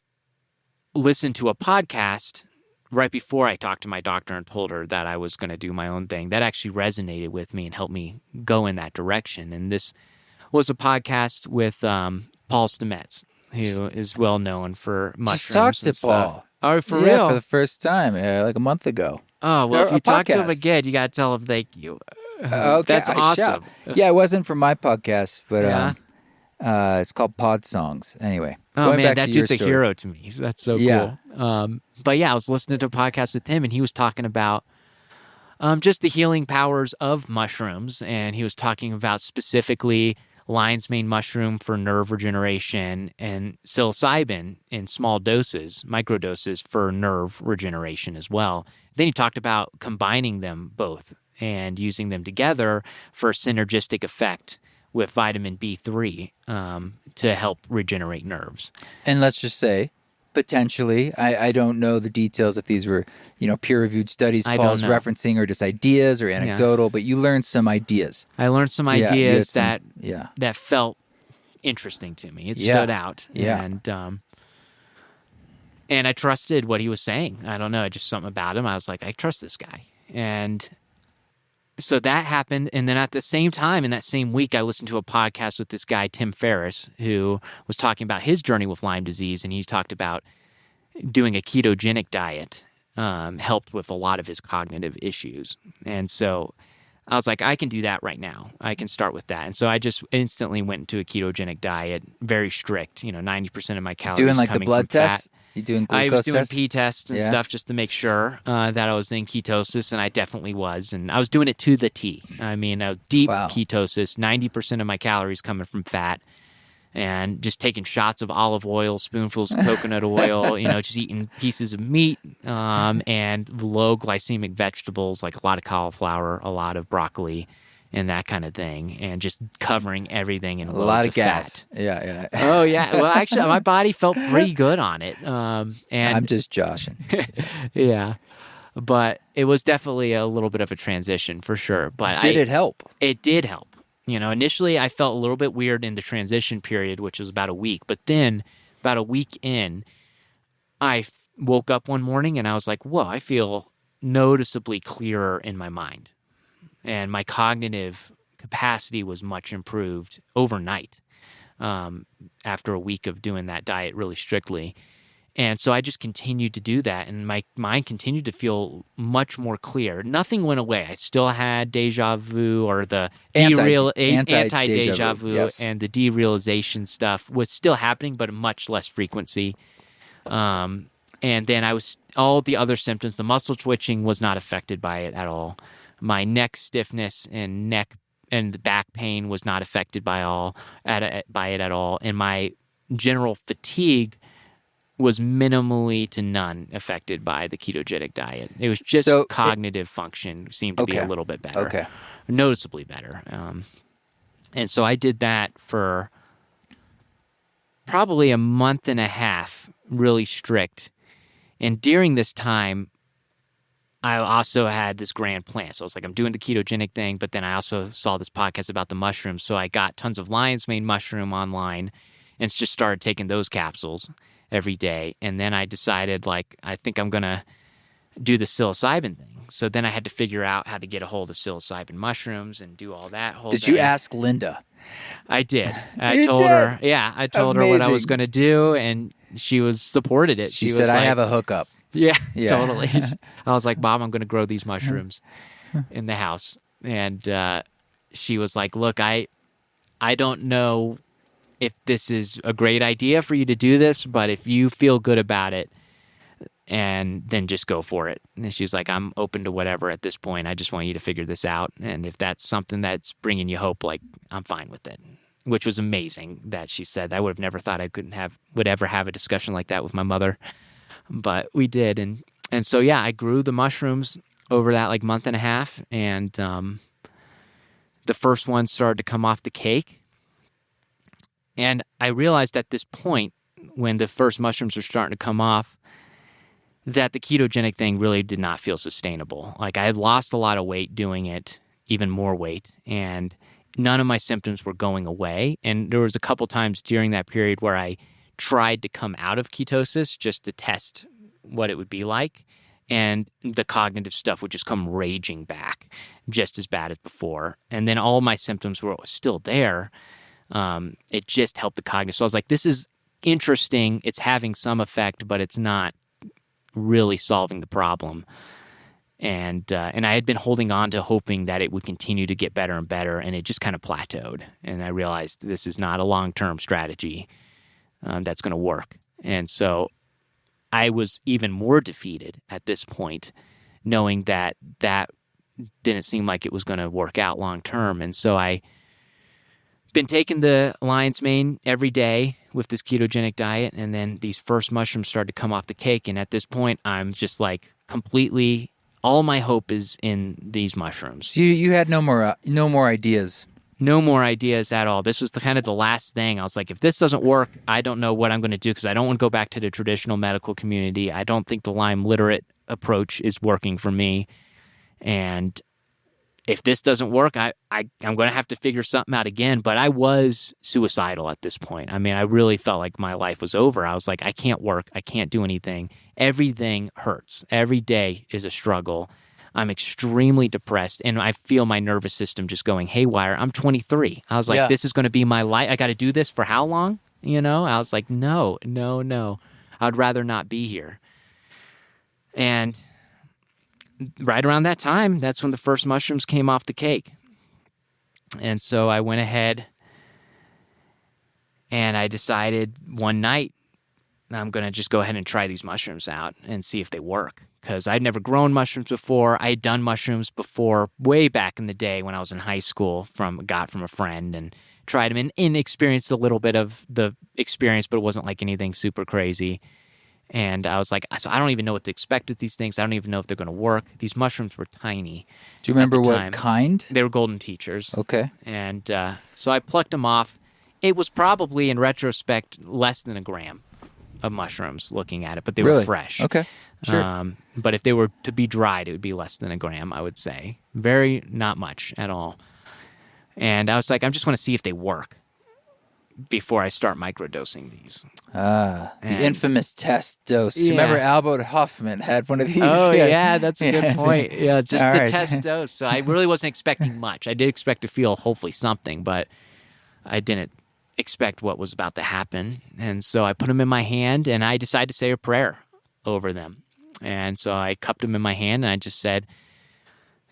listened to a podcast right before I talked to my doctor and told her that I was going to do my own thing. That actually resonated with me and helped me go in that direction. And this was a podcast with Paul Stamets, who is well known for mushrooms. Just talk to Paul. Oh, for real? For the first time, like a month ago. Oh, well, if you talk to him podcast. again, you got to tell him thank you. Okay, That's awesome. Yeah, it wasn't for my podcast, but Yeah. it's called Pod Songs. Anyway, Oh, going man, back that to your dude's a story. hero to me. That's so Yeah. cool. But yeah, I was listening to a podcast with him, and he was talking about just the healing powers of mushrooms. And he was talking about specifically lion's mane mushroom for nerve regeneration and psilocybin in small doses, microdoses for nerve regeneration as well. Then he talked about combining them both and using them together for a synergistic effect with vitamin B3 to help regenerate nerves. And let's just say, potentially, I don't know the details if these were, peer-reviewed studies I don't Paul's know. referencing or just ideas or anecdotal, but you learned some ideas. I learned some Yeah, you had ideas some- that felt interesting to me. It Yeah. stood out. Yeah. And I trusted what he was saying. I don't know, just something about him. I was like, I trust this guy. And so that happened. And then at the same time, in that same week, I listened to a podcast with this guy, Tim Ferriss, who was talking about his journey with Lyme disease. And he talked about doing a ketogenic diet helped with a lot of his cognitive issues. And so I was like, I can do that right now. I can start with that. And so I just instantly went into a ketogenic diet, very strict, 90% of my calories Doing like the coming blood from tests? fat. You doing I glucose was doing tests? P tests and Yeah. stuff just to make sure that I was in ketosis, and I definitely was. And I was doing it to the T. I mean, deep Wow. ketosis, 90% of my calories coming from fat, and just taking shots of olive oil, spoonfuls of coconut oil, just eating pieces of meat and low glycemic vegetables like a lot of cauliflower, a lot of broccoli, and that kind of thing, and just covering everything in A loads lot of of gas. fat. Yeah. Oh yeah, well actually, my body felt pretty good on it, and I'm just joshing. yeah, but it was definitely a little bit of a transition for sure. But Did it help? It did help. Initially I felt a little bit weird in the transition period, which was about a week. But then about a week in, I woke up one morning and I was like, whoa, I feel noticeably clearer in my mind. And my cognitive capacity was much improved overnight after a week of doing that diet really strictly. And so I just continued to do that, and my mind continued to feel much more clear. Nothing went away. I still had deja vu, or the anti-deja vu, yes. and the derealization stuff was still happening, but at much less frequency. And then all the other symptoms, the muscle twitching was not affected by it at all. My neck stiffness and the back pain was not affected by it at all. And my general fatigue was minimally to none affected by the ketogenic diet. It was just cognitive function seemed to be a little bit better, noticeably better. And so I did that for probably a month and a half, really strict. And during this time, I also had this grand plan. So I was like, I'm doing the ketogenic thing, but then I also saw this podcast about the mushrooms. So I got tons of lion's mane mushroom online and just started taking those capsules every day. And then I decided, I think I'm going to do the psilocybin thing. So then I had to figure out how to get a hold of psilocybin mushrooms and do all that whole Did thing. you ask Linda? I did. I told her. Yeah, I told her what I was going to do, and she supported it. She said, I have a hookup. Yeah, totally. I was like, Mom, I'm going to grow these mushrooms in the house. And she was like, look, I don't know if this is a great idea for you to do this, but if you feel good about it, and then just go for it. And she's like, I'm open to whatever at this point. I just want you to figure this out. And if that's something that's bringing you hope, I'm fine with it. Which was amazing that she said. I would have never thought I would ever have a discussion like that with my mother. But we did. And so, yeah, I grew the mushrooms over that month and a half. And the first one started to come off the cake. And I realized at this point, when the first mushrooms were starting to come off, that the ketogenic thing really did not feel sustainable. I had lost a lot of weight doing it, even more weight, and none of my symptoms were going away. And there was a couple times during that period where I tried to come out of ketosis just to test what it would be like, and the cognitive stuff would just come raging back just as bad as before. And then all my symptoms were still there. It just helped the cognitive. So I was like, this is interesting. It's having some effect, but it's not really solving the problem. And I had been holding on to hoping that it would continue to get better and better, and it just kind of plateaued. And I realized this is not a long-term strategy that's going to work. And so I was even more defeated at this point, knowing that didn't seem like it was going to work out long-term. And so I been taking the lion's mane every day with this ketogenic diet, and then these first mushrooms started to come off the cake. And at this point, I'm just completely, all my hope is in these mushrooms. So you had no more ideas. No more ideas at all. This was the last thing. I was like, if this doesn't work, I don't know what I'm going to do, because I don't want to go back to the traditional medical community. I don't think the Lyme literate approach is working for me. And if this doesn't work, I'm going to have to figure something out again. But I was suicidal at this point. I mean, I really felt like my life was over. I was like, I can't work. I can't do anything. Everything hurts. Every day is a struggle. I'm extremely depressed, and I feel my nervous system just going haywire. I'm 23. I was like, This is going to be my life. I got to do this for how long? I was like, no. I'd rather not be here. And right around that time, that's when the first mushrooms came off the cake. And so I went ahead and I decided one night, I'm going to just go ahead and try these mushrooms out and see if they work. Because I'd never grown mushrooms before. I had done mushrooms before way back in the day when I was in high school, got from a friend, and tried them and experienced a little bit of the experience, but it wasn't like anything super crazy. And I was like, so I don't even know what to expect with these things. I don't even know if they're going to work. These mushrooms were tiny. Do you remember what kind? They were golden teachers. Okay. And so I plucked them off. It was probably, in retrospect, less than a gram of mushrooms looking at it, but they were fresh. Okay, sure. But if they were to be dried, it would be less than a gram, I would say. Not much at all. And I was like, I just want to see if they work before I start microdosing these. The And- infamous test dose. Yeah. Remember Albert Hoffman had one of these? Oh, yeah, that's a good point. Yeah, just All the right. test dose. So I really wasn't expecting much. I did expect to feel hopefully something, but I didn't expect what was about to happen. And so I put them in my hand, and I decided to say a prayer over them. And so I cupped them in my hand, and I just said,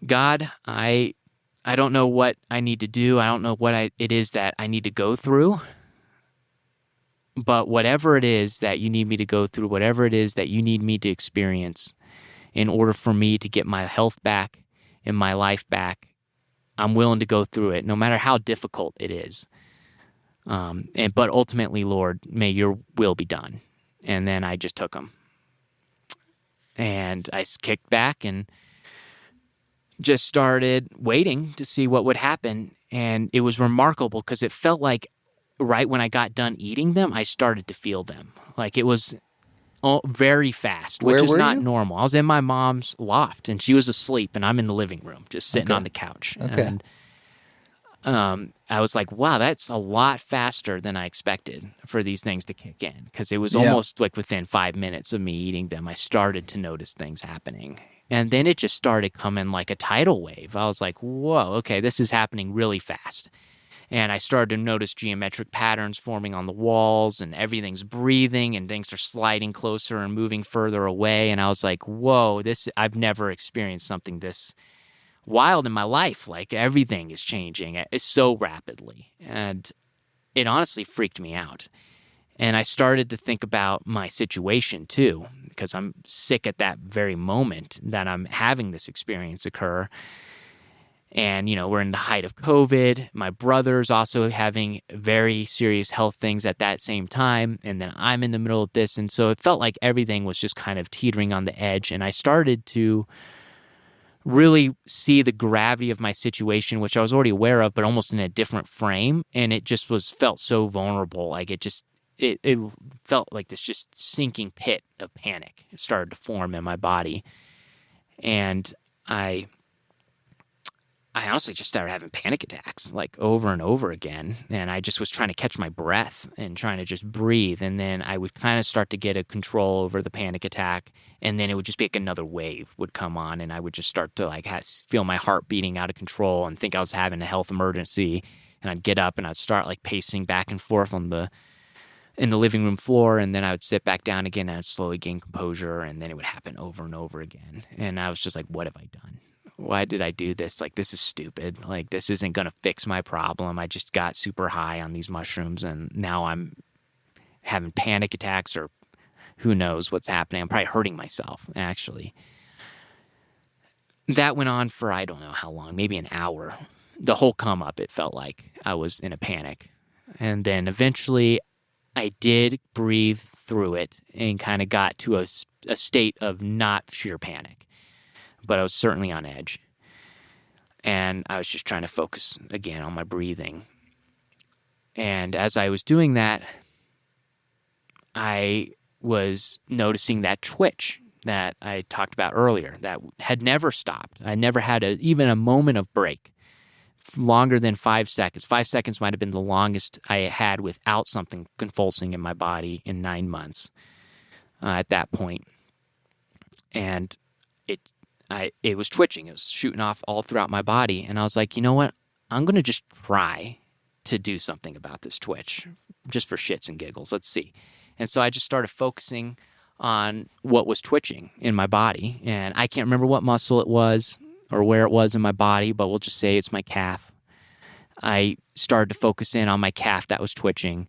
God, I don't know what I need to do. I don't know what it is that I need to go through. But whatever it is that you need me to go through, whatever it is that you need me to experience in order for me to get my health back and my life back, I'm willing to go through it, no matter how difficult it is. But ultimately, Lord, may your will be done. And then I just took them. And I kicked back and just started waiting to see what would happen. And it was remarkable because it felt like right when I got done eating them, I started to feel them. Like it was very fast, which Where is were not you? normal. I was in my mom's loft, and she was asleep, and I'm in the living room, just sitting Okay. on the couch. Okay. And I was like, wow, that's a lot faster than I expected for these things to kick in, because it was Yeah. almost like within 5 minutes of me eating them, I started to notice things happening. And then it just started coming like a tidal wave. I was like, whoa, okay, this is happening really fast. And I started to notice geometric patterns forming on the walls, and everything's breathing, and things are sliding closer and moving further away. And I was like, whoa, I've never experienced something this wild in my life. Like everything is changing so rapidly. And it honestly freaked me out. And I started to think about my situation too, because I'm sick at that very moment that I'm having this experience occur. And, we're in the height of COVID. My brother's also having very serious health things at that same time. And then I'm in the middle of this. And so it felt like everything was just kind of teetering on the edge. And I started to really see the gravity of my situation, which I was already aware of, but almost in a different frame. And it just felt so vulnerable. Like it felt like this just sinking pit of panic started to form in my body. And I honestly just started having panic attacks like over and over again. And I just was trying to catch my breath and trying to just breathe. And then I would kind of start to get a control over the panic attack. And then it would just be like another wave would come on, and I would just start to feel my heart beating out of control and think I was having a health emergency. And I'd get up and I'd start pacing back and forth in the living room floor, and then I would sit back down again and I'd slowly gain composure, and then it would happen over and over again. And I was just like, what have I done? Why did I do this? This is stupid. This isn't going to fix my problem. I just got super high on these mushrooms, and now I'm having panic attacks, or who knows what's happening. I'm probably hurting myself, actually. That went on for I don't know how long, maybe an hour. The whole come up, it felt like I was in a panic. And then eventually I did breathe through it and kind of got to a state of not sheer panic, but I was certainly on edge. And I was just trying to focus again on my breathing. And as I was doing that, I was noticing that twitch that I talked about earlier that had never stopped. I never had even a moment of break longer than 5 seconds. 5 seconds might have been the longest I had without something convulsing in my body in 9 months at that point. And it was twitching. It was shooting off all throughout my body. And I was like, you know what? I'm going to just try to do something about this twitch just for shits and giggles. Let's see. And so I just started focusing on what was twitching in my body. And I can't remember what muscle it was or where it was in my body, but we'll just say it's my calf. I started to focus in on my calf that was twitching.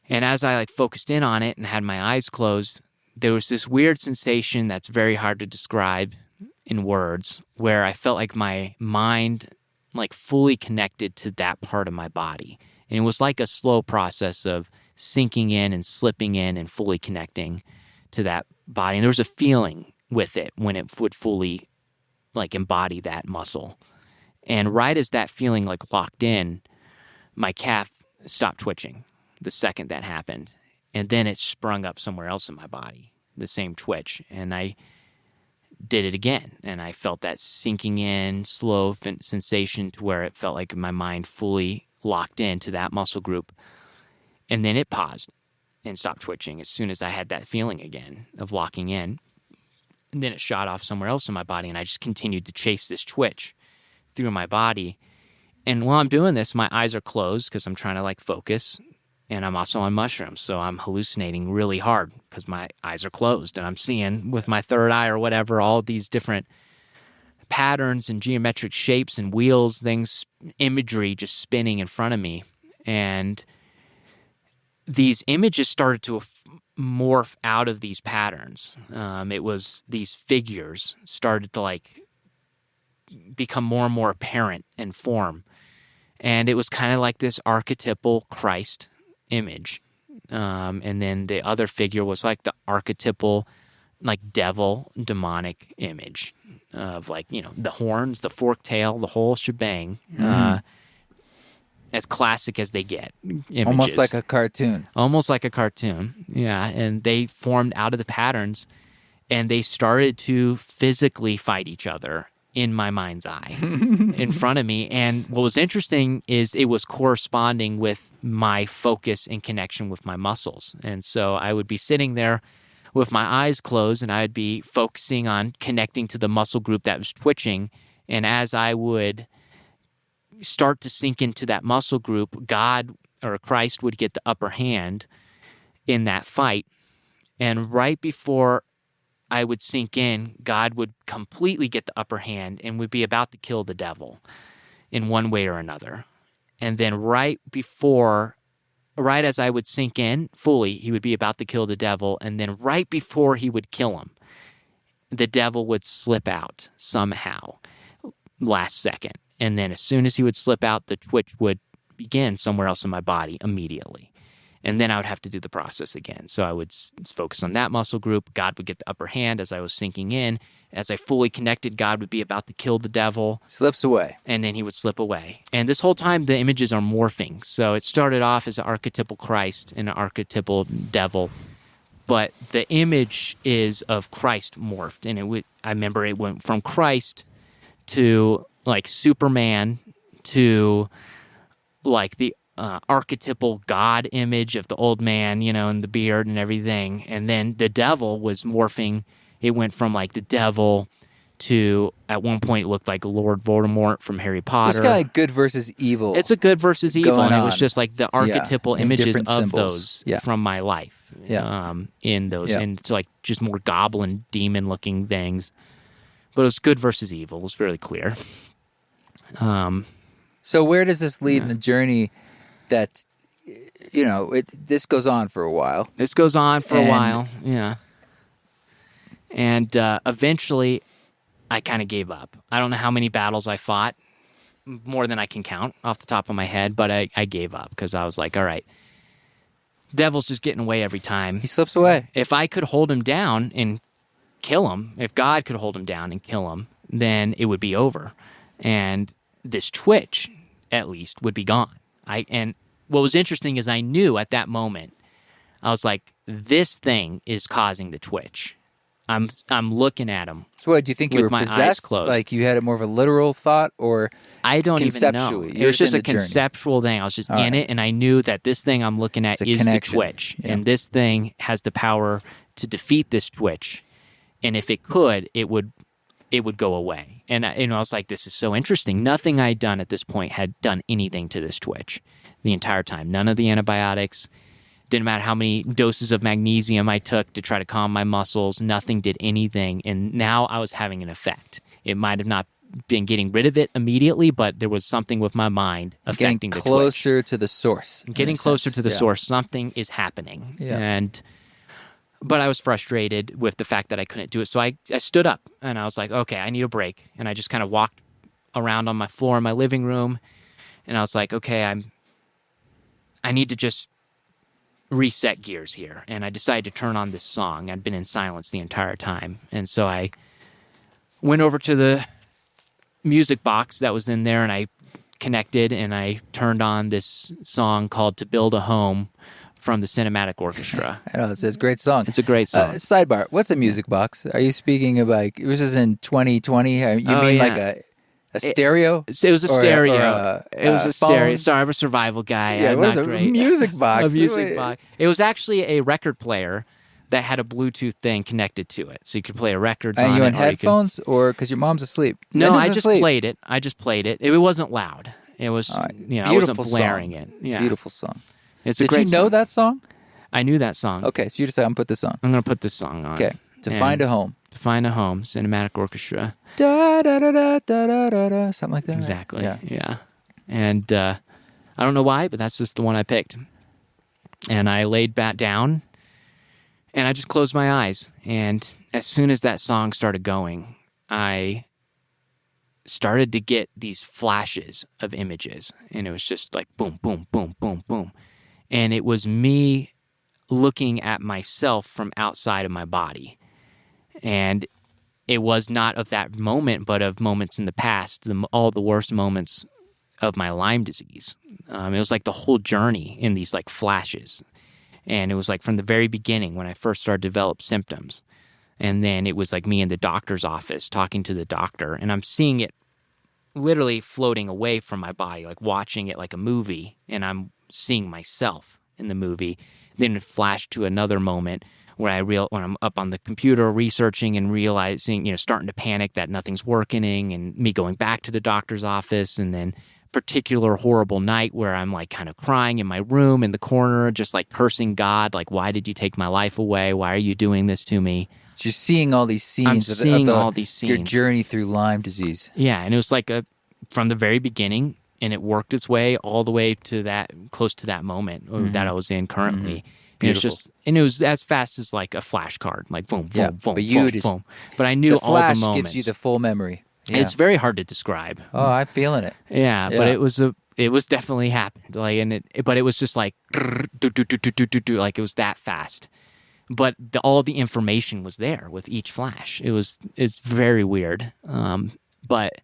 And as I focused in on it and had my eyes closed, there was this weird sensation that's very hard to describe in words, where I felt like my mind fully connected to that part of my body. And it was like a slow process of sinking in and slipping in and fully connecting to that body. And there was a feeling with it when it would fully embody that muscle. And right as that feeling locked in, my calf stopped twitching the second that happened. And then it sprung up somewhere else in my body, the same twitch. And I did it again. And I felt that sinking in, slow sensation to where it felt like my mind fully locked into that muscle group. And then it paused and stopped twitching as soon as I had that feeling again of locking in. And then it shot off somewhere else in my body, and I just continued to chase this twitch through my body. And while I'm doing this, my eyes are closed because I'm trying to like focus, and I'm also on mushrooms, so I'm hallucinating really hard because my eyes are closed, and I'm seeing with my third eye or whatever all these different patterns and geometric shapes and wheels, things, imagery just spinning in front of me. And these images started to morph out of these patterns. It was these figures started to like become more and more apparent in form. And it was kind of like this archetypal Christ image. And then the other figure was like the archetypal like devil demonic image of like, you know, the horns, the forked tail, the whole shebang. As classic as they get. Images. Almost like a cartoon. Almost like a cartoon, yeah. And they formed out of the patterns, and they started to physically fight each other in my mind's eye in front of me. And what was interesting is it was corresponding with my focus and connection with my muscles. And so I would be sitting there with my eyes closed, and I'd be focusing on connecting to the muscle group that was twitching. And as I would start to sink into that muscle group, God or Christ would get the upper hand in that fight. And right before I would sink in, God would completely get the upper hand and would be about to kill the devil in one way or another. And then right as I would sink in fully, he would be about to kill the devil. And then right before he would kill him, the devil would slip out somehow, last second. And then as soon as he would slip out, the twitch would begin somewhere else in my body immediately. And then I would have to do the process again. So I would focus on that muscle group. God would get the upper hand as I was sinking in. As I fully connected, God would be about to kill the devil. Slips away. And then he would slip away. And this whole time, the images are morphing. So it started off as an archetypal Christ and an archetypal devil. But the image is of Christ morphed. And I remember it went from Christ to like Superman to like the archetypal God image of the old man, you know, and the beard and everything. And then the devil was morphing. It went from like the devil to, at one point, it looked like Lord Voldemort from Harry Potter. It's kind of like good versus evil. It's a good versus evil. And it was on. just like the archetypal images of symbols. those from my life in those. And it's like just more goblin, demon looking things. But it was good versus evil. It was really clear. So where does this lead in the journey that, you know, this goes on for a while? This goes on for a while, yeah. And eventually, I kind of gave up. I don't know how many battles I fought, more than I can count off the top of my head, but I gave up because I was like, all right, devil's just getting away every time. He slips away. If I could hold him down and kill him, if God could hold him down and kill him, then it would be over. And this twitch, at least, would be gone. And what was interesting is I knew at that moment, I was like, this thing is causing the twitch. I'm looking at him. So what, do you think you were my possessed? eyes closed. Like you had more of a literal thought, or I don't even know. conceptually? It was just a conceptual thing. I was just in it, and I knew that this thing I'm looking at is the twitch. Yeah. And this thing has the power to defeat this twitch. And if it could, it would go away. And I was like, this is so interesting. Nothing I'd done at this point had done anything to this twitch the entire time. None of the antibiotics. Didn't matter how many doses of magnesium I took to try to calm my muscles. Nothing did anything. And now I was having an effect. It might have not been getting rid of it immediately, but there was something with my mind affecting the twitch. Getting closer to the source. Getting closer to the source. Something is happening. Yeah. But I was frustrated with the fact that I couldn't do it. So I stood up and I was like, okay, I need a break. And I just kind of walked around on my floor in my living room. And I was like, okay, I need to just reset gears here. And I decided to turn on this song. I'd been in silence the entire time. And so I went over to the music box that was in there and I connected and I turned on this song called To Build a Home from the Cinematic Orchestra. I know, it's a great song. It's a great song. Sidebar, what's a music box? Are you speaking of like, this is in 2020? You mean like a stereo? It was a stereo. It was a stereo. phone? Sorry, I'm a survival guy. Yeah, I'm what is not a great. music box? A music box. It was actually a record player that had a Bluetooth thing connected to it, so you could play records on it. And you on or headphones, or because your mom's asleep? No, Linda's I just asleep. played it. It wasn't loud. It was, All right. I wasn't Beautiful blaring song. it. Yeah, Beautiful song. It's a Did great you know song. that song? I knew that song. Okay, so you decided I'm going to put this on. I'm gonna put this song on. Okay, to And find a home. To find a home, Cinematic Orchestra. Da da da da da da da da, something like that. Exactly. Yeah. Yeah. And I don't know why, but that's just the one I picked. And I laid back down, and I just closed my eyes. And as soon as that song started going, I started to get these flashes of images. And it was just like boom, boom, boom, boom, boom. And it was me looking at myself from outside of my body. And it was not of that moment, but of moments in the past, all the worst moments of my Lyme disease. It was like the whole journey in these like flashes. And it was like from the very beginning when I first started to develop symptoms. And then it was like me in the doctor's office talking to the doctor. And I'm seeing it literally floating away from my body, like watching it like a movie. And I'm seeing myself in the movie. Then it flashed to another moment where when I'm up on the computer researching and realizing, starting to panic that nothing's working, and me going back to the doctor's office, and then particular horrible night where I'm like kind of crying in my room in the corner, just like cursing God, like, why did you take my life away? Why are you doing this to me? So you're seeing all these scenes. I'm seeing all these scenes. Your journey through Lyme disease. Yeah, and it was like from the very beginning, and it worked its way all the way to that, close to that moment that I was in currently. And it was as fast as like a flashcard, like boom, boom, boom, boom, boom. But I knew all the moments. The flash gives you the full memory. Yeah. It's very hard to describe. Oh, I'm feeling it. Yeah, but it was definitely happened. Like, but it was just like, like it was that fast. But all the information was there with each flash. It's very weird. But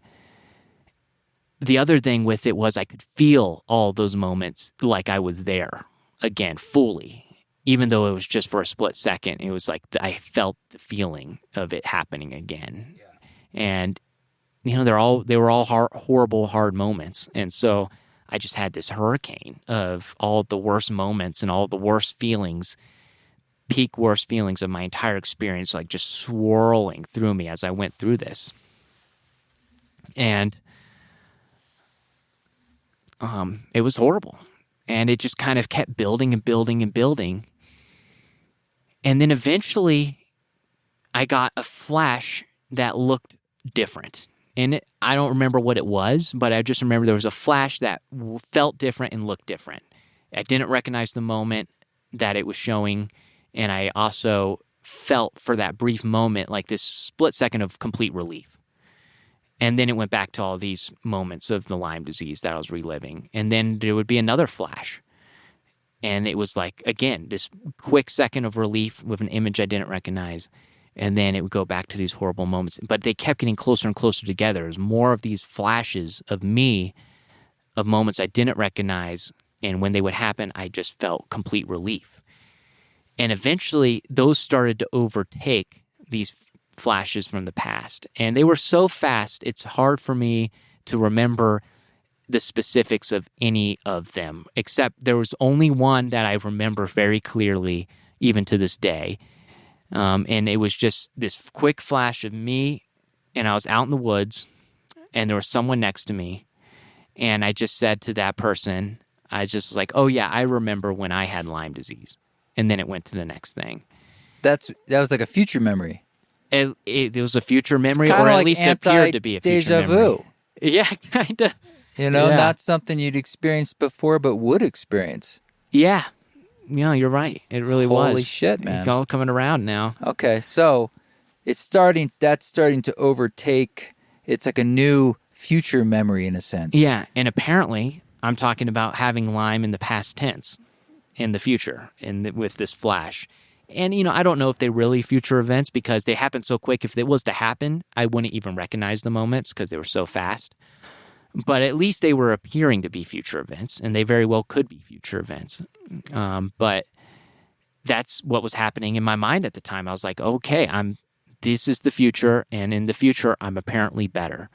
the other thing with it was I could feel all those moments like I was there again, fully. Even though it was just for a split second, it was like I felt the feeling of it happening again. Yeah. And, they were all horrible, hard moments. And so I just had this hurricane of all the worst moments and all the worst feelings, peak worst feelings of my entire experience, like just swirling through me as I went through this. And it was horrible. And it just kind of kept building and building and building. And then eventually I got a flash that looked different. And I don't remember what it was, but I just remember there was a flash that felt different and looked different. I didn't recognize the moment that it was showing. And I also felt for that brief moment like this split second of complete relief. And then it went back to all these moments of the Lyme disease that I was reliving. And then there would be another flash. And it was like, again, this quick second of relief with an image I didn't recognize. And then it would go back to these horrible moments. But they kept getting closer and closer together. There's more of these flashes of me, of moments I didn't recognize. And when they would happen, I just felt complete relief. And eventually, those started to overtake these flashes from the past. And they were so fast, it's hard for me to remember the specifics of any of them, except there was only one that I remember very clearly, even to this day. And it was just this quick flash of me, and I was out in the woods, and there was someone next to me, and I just said to that person, I was just like, oh yeah, I remember when I had Lyme disease. And then it went to the next thing. That was like a future memory. It was a future memory, or at like least it appeared to be a future deja memory. vu. Yeah, kind of. Not something you'd experienced before, but would experience. Yeah. Yeah, you're right. It really was. Holy shit, man. It's all coming around now. Okay, so that's starting to overtake, it's like a new future memory in a sense. Yeah, and apparently I'm talking about having Lyme in the past tense in the future with this flash. And, I don't know if they're really future events because they happen so quick. If it was to happen, I wouldn't even recognize the moments because they were so fast. But at least they were appearing to be future events, and they very well could be future events. But that's what was happening in my mind at the time. I was like, okay, this is the future, and in the future, I'm apparently better.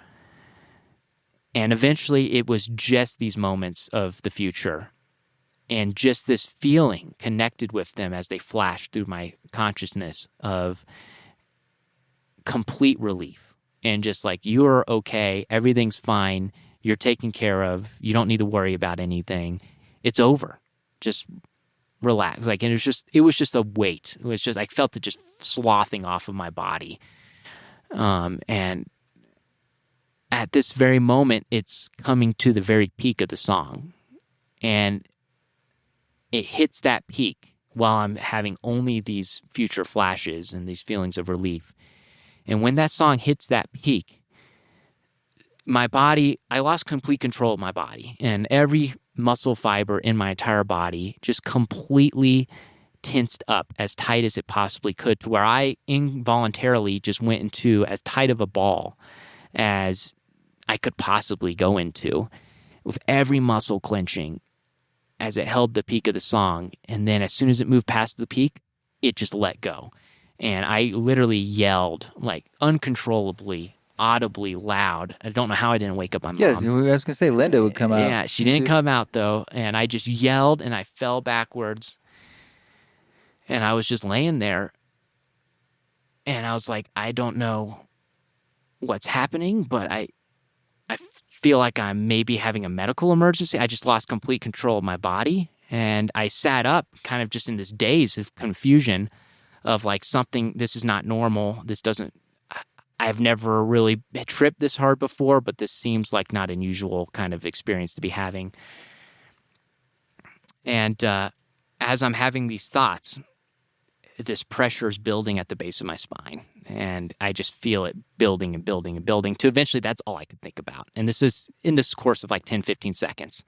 And eventually, it was just these moments of the future and just this feeling connected with them as they flashed through my consciousness of complete relief. And just like, you're okay, everything's fine, you're taken care of, you don't need to worry about anything. It's over. Just relax. Like, and it was just a weight. It was just, I felt it just slothing off of my body. And at this very moment, it's coming to the very peak of the song. And it hits that peak while I'm having only these future flashes and these feelings of relief. And when that song hits that peak, my body, I lost complete control of my body, and every muscle fiber in my entire body just completely tensed up as tight as it possibly could, to where I involuntarily just went into as tight of a ball as I could possibly go into, with every muscle clenching as it held the peak of the song. And then as soon as it moved past the peak, it just let go. And I literally yelled, like, uncontrollably, audibly loud. I don't know how I didn't wake up my mom. Yes, I was going to say Linda would come out. Yeah, she didn't come out, though. And I just yelled, and I fell backwards. And I was just laying there. And I was like, I don't know what's happening, but I feel like I'm maybe having a medical emergency. I just lost complete control of my body. And I sat up kind of just in this daze of confusion of like, something, this is not normal. I've never really tripped this hard before, but this seems like not an usual kind of experience to be having. And as I'm having these thoughts, this pressure is building at the base of my spine. And I just feel it building and building and building to eventually that's all I could think about. And this is in this course of like 10, 15 seconds.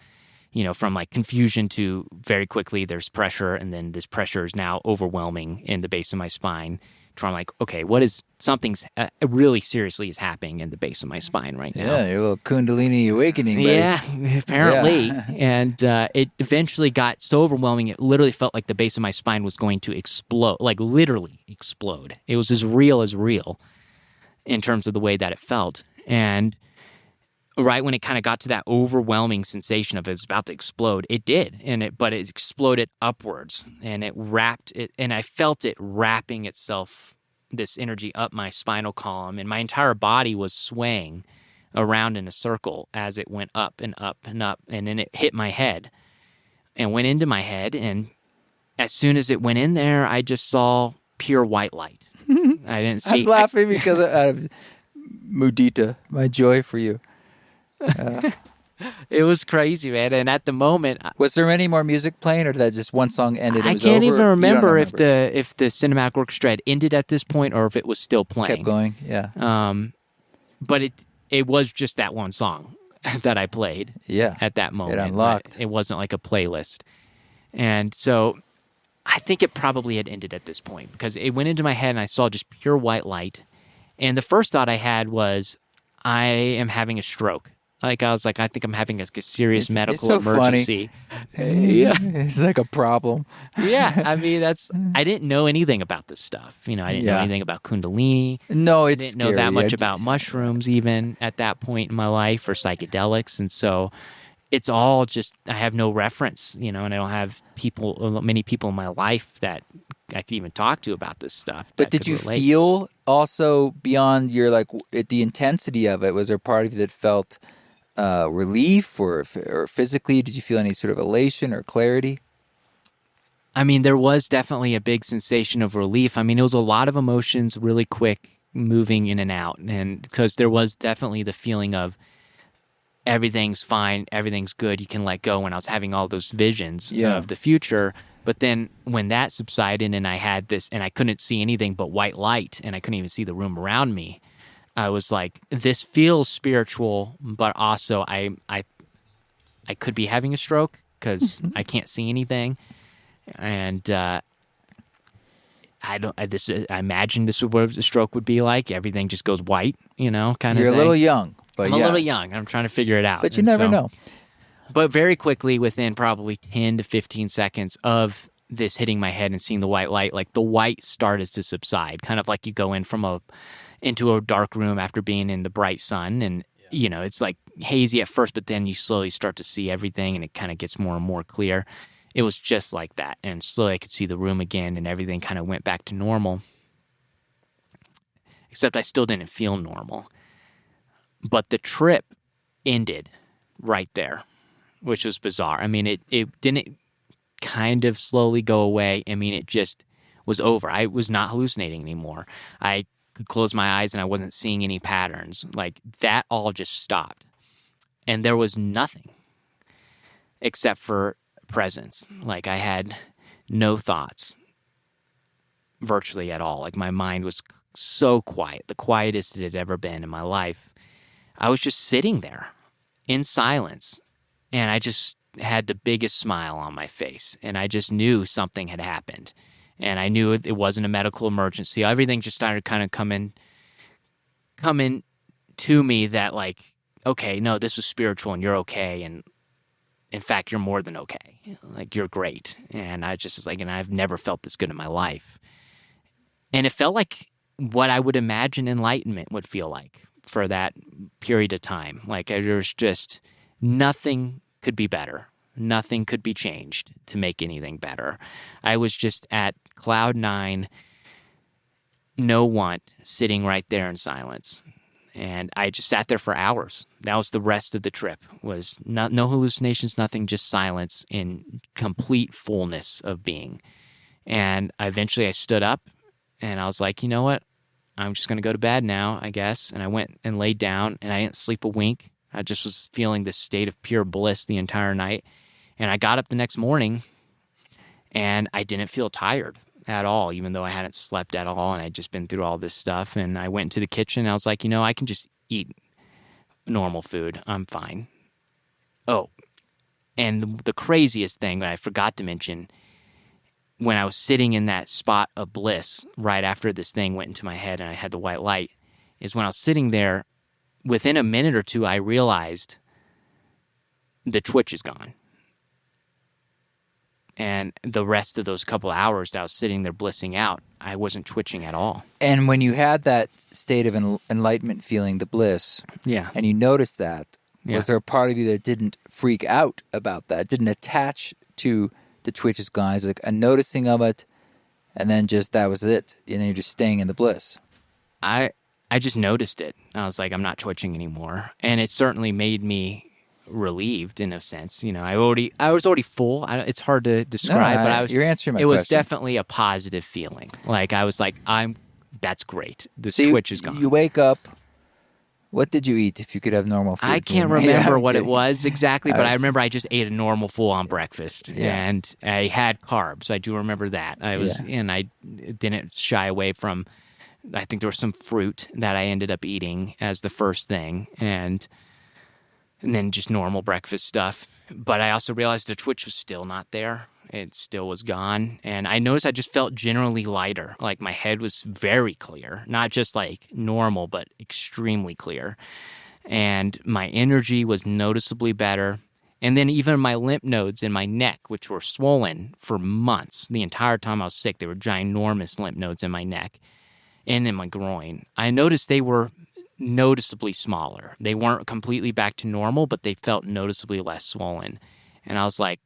From like confusion to very quickly there's pressure, and then this pressure is now overwhelming in the base of my spine. To where I'm like, okay, something's really seriously is happening in the base of my spine right now. Yeah, your little Kundalini awakening, buddy. Yeah, apparently. Yeah. And it eventually got so overwhelming, it literally felt like the base of my spine was going to explode, like literally explode. It was as real in terms of the way that it felt. And right when it kind of got to that overwhelming sensation of it's about to explode, it did. But it exploded upwards, and it wrapped it, and I felt it wrapping itself, this energy, up my spinal column, and my entire body was swaying around in a circle as it went up and up and up, and then it hit my head and went into my head. And as soon as it went in there, I just saw pure white light. I didn't see. I'm laughing because of mudita, my joy for you. It was crazy, man. And at the moment, was there any more music playing, or did that just one song ended? I can't even remember if the cinematic orchestra had ended at this point or if it was still playing. Kept going, yeah. But it was just that one song that I played. Yeah, at that moment, it unlocked. It wasn't like a playlist, and so I think it probably had ended at this point because it went into my head and I saw just pure white light. And the first thought I had was, I am having a stroke. Like, I was like, I think I'm having a serious medical emergency. Yeah. It's like a problem. Yeah. I mean, I didn't know anything about this stuff. I didn't know anything about Kundalini. No, I didn't know that much about mushrooms even at that point in my life, or psychedelics. And so it's all just, I have no reference, and I don't have many people in my life that I could even talk to about this stuff. But did you feel also beyond your, like, the intensity of it? Was there a part of you that felt relief or physically? Did you feel any sort of elation or clarity? I mean, there was definitely a big sensation of relief. I mean, it was a lot of emotions really quick moving in and out. And because there was definitely the feeling of everything's fine, everything's good, you can let go, when I was having all those visions of the future. But then when that subsided and I had this, and I couldn't see anything but white light, and I couldn't even see the room around me, I was like, this feels spiritual, but also I could be having a stroke because I can't see anything. And I imagine this is what a stroke would be like. Everything just goes white, kind of. You're a little young. But I'm a little young. I'm trying to figure it out. But you never know. But very quickly, within probably 10 to 15 seconds of this hitting my head and seeing the white light, like the white started to subside, kind of like you go into a dark room after being in the bright sun. And, it's like hazy at first, but then you slowly start to see everything and it kind of gets more and more clear. It was just like that. And slowly I could see the room again and everything kind of went back to normal. Except I still didn't feel normal. But the trip ended right there, which was bizarre. I mean, it didn't kind of slowly go away. I mean, it just was over. I was not hallucinating anymore. I could close my eyes and I wasn't seeing any patterns. Like, that all just stopped. And there was nothing except for presence. Like, I had no thoughts virtually at all. Like, my mind was so quiet, the quietest it had ever been in my life. I was just sitting there in silence, and I just had the biggest smile on my face, and I just knew something had happened, and I knew it wasn't a medical emergency. Everything just started kind of coming to me that, like, okay, no, this was spiritual, and you're okay, and in fact, you're more than okay. Like, you're great. And I just was like, and I've never felt this good in my life. And it felt like what I would imagine enlightenment would feel like for that period of time. Like, there was just nothing could be better. Nothing could be changed to make anything better. I was just at cloud nine, no want, sitting right there in silence. And I just sat there for hours. That was the rest of the trip. Was no hallucinations, nothing, just silence in complete fullness of being. And eventually I stood up and I was like, you know what? I'm just going to go to bed now, I guess. And I went and laid down and I didn't sleep a wink. I just was feeling this state of pure bliss the entire night. And I got up the next morning and I didn't feel tired at all, even though I hadn't slept at all and I'd just been through all this stuff. And I went into the kitchen and I was like, I can just eat normal food. I'm fine. Oh, and the craziest thing that I forgot to mention, when I was sitting in that spot of bliss right after this thing went into my head and I had the white light, is when I was sitting there, within a minute or two, I realized the twitch is gone. And the rest of those couple hours that I was sitting there blissing out, I wasn't twitching at all. And when you had that state of enlightenment feeling, the bliss, and you noticed that, was there a part of you that didn't freak out about that, didn't attach to the twitch is gone? It's like a noticing of it, and then just that was it, and then you're just staying in the bliss. I just noticed it. I was like, I'm not twitching anymore. And it certainly made me relieved in a sense. I was already full. It's hard to describe, but you're answering my question. It was question. definitely a positive feeling. Like, I was like, that's great. The twitch is gone. You wake up. What did you eat if you could have normal food? I can't remember what it was exactly, but I remember I just ate a normal full-on breakfast, and I had carbs. I do remember that. And I didn't shy away from, I think there was some fruit that I ended up eating as the first thing, and then just normal breakfast stuff. But I also realized the twitch was still not there. It still was gone. And I noticed I just felt generally lighter. Like, my head was very clear. Not just like normal, but extremely clear. And my energy was noticeably better. And then even my lymph nodes in my neck, which were swollen for months, the entire time I was sick, they were ginormous lymph nodes in my neck and in my groin. I noticed they were noticeably smaller. They weren't completely back to normal, but they felt noticeably less swollen. And I was like,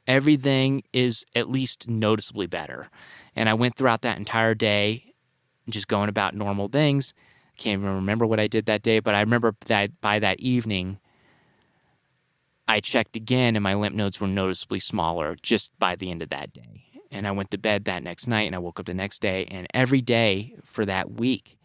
everything is at least noticeably better. And I went throughout that entire day just going about normal things. Can't even remember what I did that day, but I remember that by that evening, I checked again and my lymph nodes were noticeably smaller just by the end of that day. And I went to bed that next night and I woke up the next day, and every day for that week,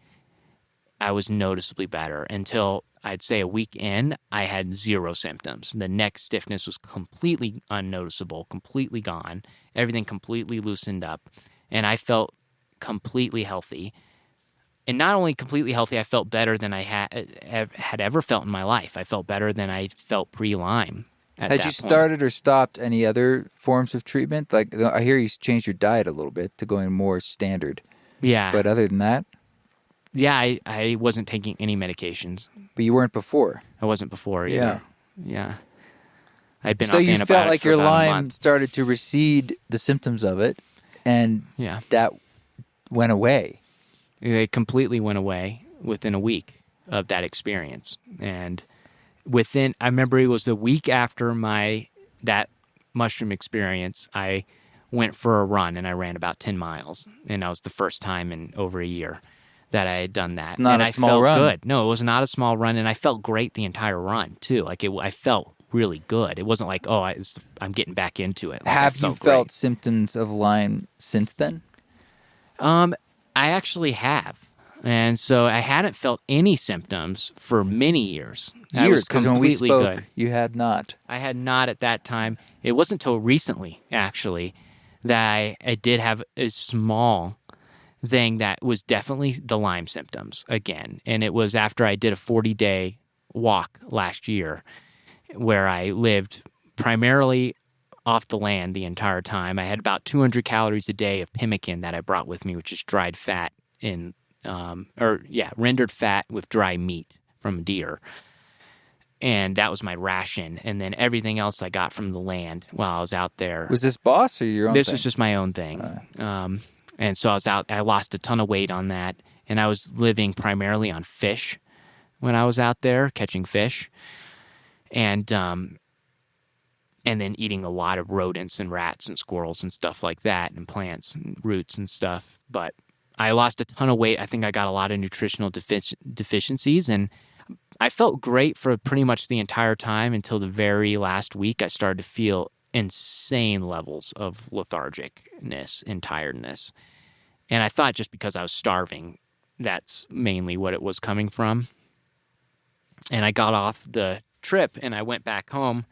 I was noticeably better until I'd say a week in, I had zero symptoms. The neck stiffness was completely unnoticeable, completely gone. Everything completely loosened up. And I felt completely healthy. And not only completely healthy, I felt better than I had ever felt in my life. I felt better than I felt pre-Lyme. Had you started or stopped any other forms of treatment? Like, I hear you changed your diet a little bit to going more standard. Yeah. But other than that? Yeah, I wasn't taking any medications. But you weren't before. I wasn't before Yeah. either. Yeah. I'd been So off you antibiotics felt like for your about a Lyme month. started to recede, the symptoms of it, and Yeah. that went away. It completely went away within a week of that experience. And I remember it was the week after that mushroom experience, I went for a run and I ran about 10 miles. And that was the first time in over a year that I had done that. It's not and a I small felt run. good. No, it was not a small run. And I felt great the entire run too. Like I felt really good. It wasn't like, oh, I'm getting back into it. Like, Have I you felt felt great. symptoms of Lyme since then? I actually have. And so I hadn't felt any symptoms for many years. I was Years, because when we completely spoke, good. you had not. I had not at that time. It wasn't until recently, actually, that I did have a small thing that was definitely the Lyme symptoms again. And it was after I did a 40-day walk last year where I lived primarily off the land the entire time. I had about 200 calories a day of pemmican that I brought with me, which is dried fat rendered fat with dry meat from deer. And that was my ration. And then everything else I got from the land while I was out there. Was this boss or your own This thing? was just my own thing. And so I was out, I lost a ton of weight on that. And I was living primarily on fish when I was out there catching fish. And then eating a lot of rodents and rats and squirrels and stuff like that, and plants and roots and stuff. But I lost a ton of weight. I think I got a lot of nutritional deficiencies, and I felt great for pretty much the entire time until the very last week. I started to feel insane levels of lethargicness and tiredness. And I thought just because I was starving, that's mainly what it was coming from. And I got off the trip and I went back home.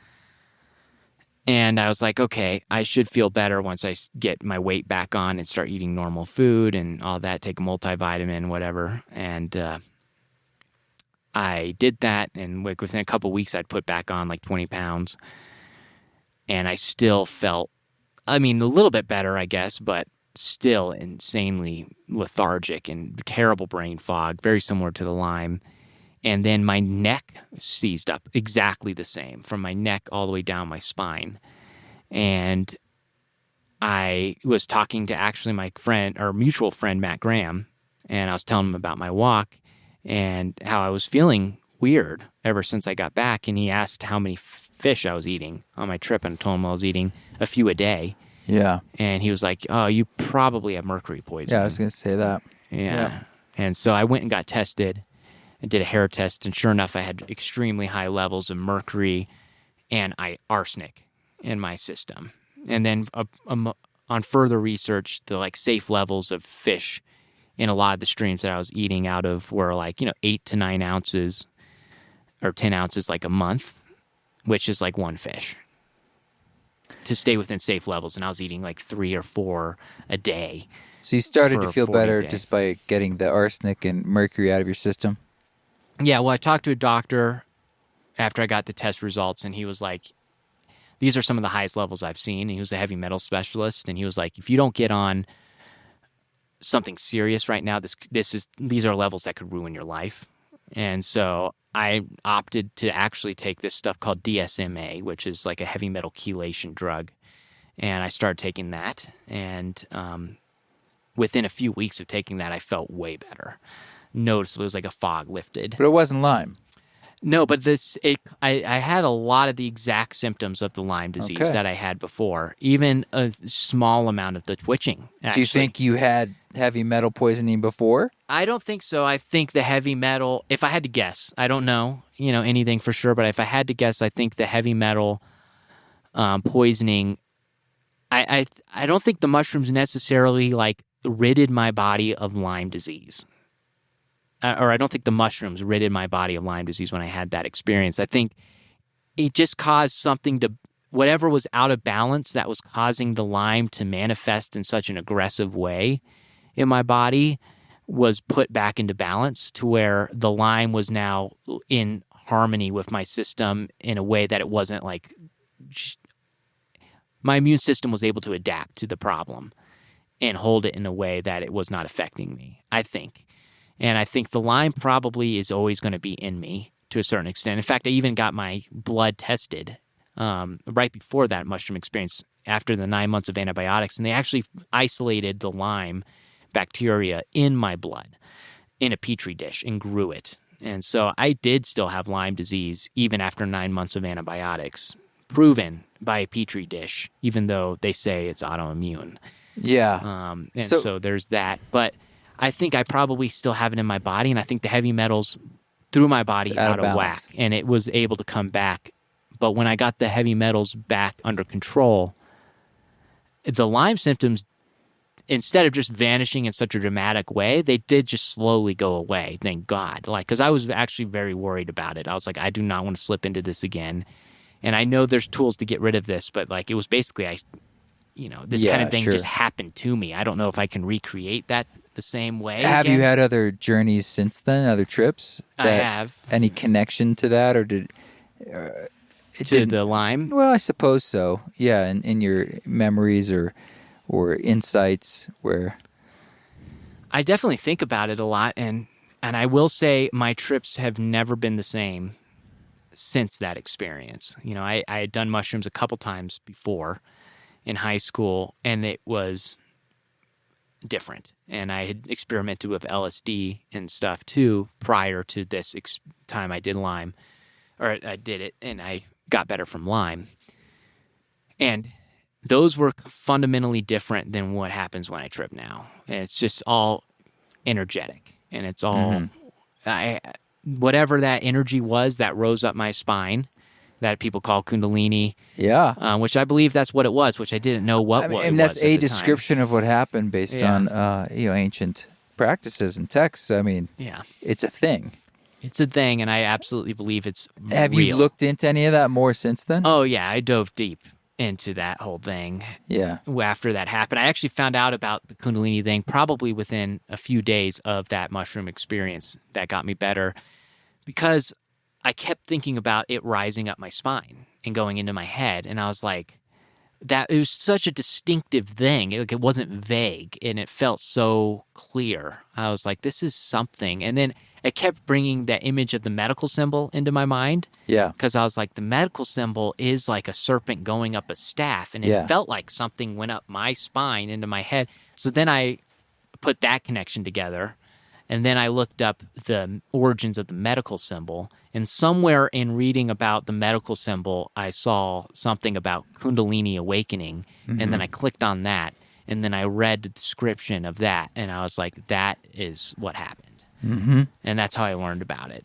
And I was like, okay, I should feel better once I get my weight back on and start eating normal food and all that, take a multivitamin, whatever. And I did that, and within a couple of weeks, I'd put back on like 20 pounds. And I still felt, a little bit better, I guess, but still insanely lethargic and terrible brain fog, very similar to the Lyme. And then my neck seized up exactly the same, from my neck all the way down my spine. And I was talking to actually my friend, or mutual friend, Matt Graham, and I was telling him about my walk and how I was feeling weird ever since I got back. And he asked how many fish I was eating on my trip, and I told him I was eating a few a day. Yeah. And he was like, oh, you probably have mercury poisoning. Yeah, I was going to say that. Yeah. And so I went and got tested. I did a hair test, and sure enough, I had extremely high levels of mercury and arsenic in my system. And then on further research, the safe levels of fish in a lot of the streams that I was eating out of were 8 to 9 ounces or 10 ounces a month, which is one fish, to stay within safe levels. And I was eating 3 or 4 a day. So you started to for feel 40 better days. just by getting the arsenic and mercury out of your system? Yeah, well, I talked to a doctor after I got the test results, and he was like, these are some of the highest levels I've seen. And he was a heavy metal specialist, and he was like, if you don't get on something serious right now, these are levels that could ruin your life. And so I opted to actually take this stuff called DSMA, which is like a heavy metal chelation drug. And I started taking that, and within a few weeks of taking that, I felt way better. Noticeably, it was like a fog lifted. But it wasn't Lyme. No, but I had a lot of the exact symptoms of the Lyme disease that I had before, even a small amount of the twitching, actually. Do you think you had heavy metal poisoning before? I don't think so. I think the heavy metal, if I had to guess, I don't know, anything for sure, but if I had to guess, I think the heavy metal poisoning, I don't think the mushrooms necessarily ridded my body of Lyme disease. Or I don't think the mushrooms ridded my body of Lyme disease when I had that experience. I think it just caused something whatever was out of balance that was causing the Lyme to manifest in such an aggressive way in my body was put back into balance, to where the Lyme was now in harmony with my system in a way that it wasn't my immune system was able to adapt to the problem and hold it in a way that it was not affecting me, I think. And I think the Lyme probably is always going to be in me to a certain extent. In fact, I even got my blood tested right before that mushroom experience after the 9 months of antibiotics. And they actually isolated the Lyme bacteria in my blood in a petri dish and grew it. And so I did still have Lyme disease even after 9 months of antibiotics, proven by a petri dish, even though they say it's autoimmune. Yeah. And so there's that. But I think I probably still have it in my body, and I think the heavy metals threw my body out of whack, and it was able to come back. But when I got the heavy metals back under control, the Lyme symptoms, instead of just vanishing in such a dramatic way, they did just slowly go away, thank God. Because I was actually very worried about it. I was like, I do not want to slip into this again. And I know there's tools to get rid of this, but it was basically, this kind of thing just happened to me. I don't know if I can recreate that the same way. Have you had other journeys since then, other trips? I have. Any connection to that, or did to the Lyme? Well, I suppose so. Yeah, in your memories or insights where I definitely think about it a lot, and I will say my trips have never been the same since that experience. I had done mushrooms a couple times before in high school, and it was different. And I had experimented with LSD and stuff too prior to this time I did Lyme, or I did it, and I got better from Lyme. And those were fundamentally different than what happens when I trip now. And it's just all energetic, and it's all whatever that energy was that rose up my spine, that people call Kundalini. Yeah. Which I believe that's what it was, which I didn't know what was. And that's a description of what happened based on ancient practices and texts. I mean, it's a thing. It's a thing, and I absolutely believe it's Have real. You looked into any of that more since then? Oh, yeah. I dove deep into that whole thing. Yeah. After that happened, I actually found out about the Kundalini thing probably within a few days of that mushroom experience that got me better, because I kept thinking about it rising up my spine and going into my head. And I was like, it was such a distinctive thing. It wasn't vague, and it felt so clear. I was like, this is something. And then it kept bringing that image of the medical symbol into my mind. Yeah. Because I was like, the medical symbol is like a serpent going up a staff. And it felt like something went up my spine into my head. So then I put that connection together. And then I looked up the origins of the medical symbol. And somewhere in reading about the medical symbol, I saw something about Kundalini awakening. Mm-hmm. And then I clicked on that. And then I read the description of that. And I was like, that is what happened. Mm-hmm. And that's how I learned about it.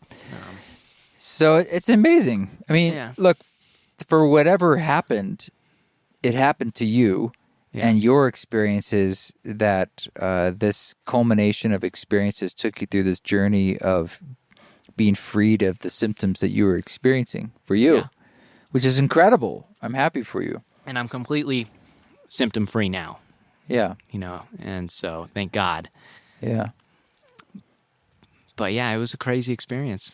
So it's amazing. I mean, look, for whatever happened, it happened to you. Yeah. And your experiences, that this culmination of experiences took you through this journey of being freed of the symptoms that you were experiencing for you, which is incredible. I'm happy for you. And I'm completely symptom-free now. Yeah. And so thank God. Yeah. But yeah, it was a crazy experience.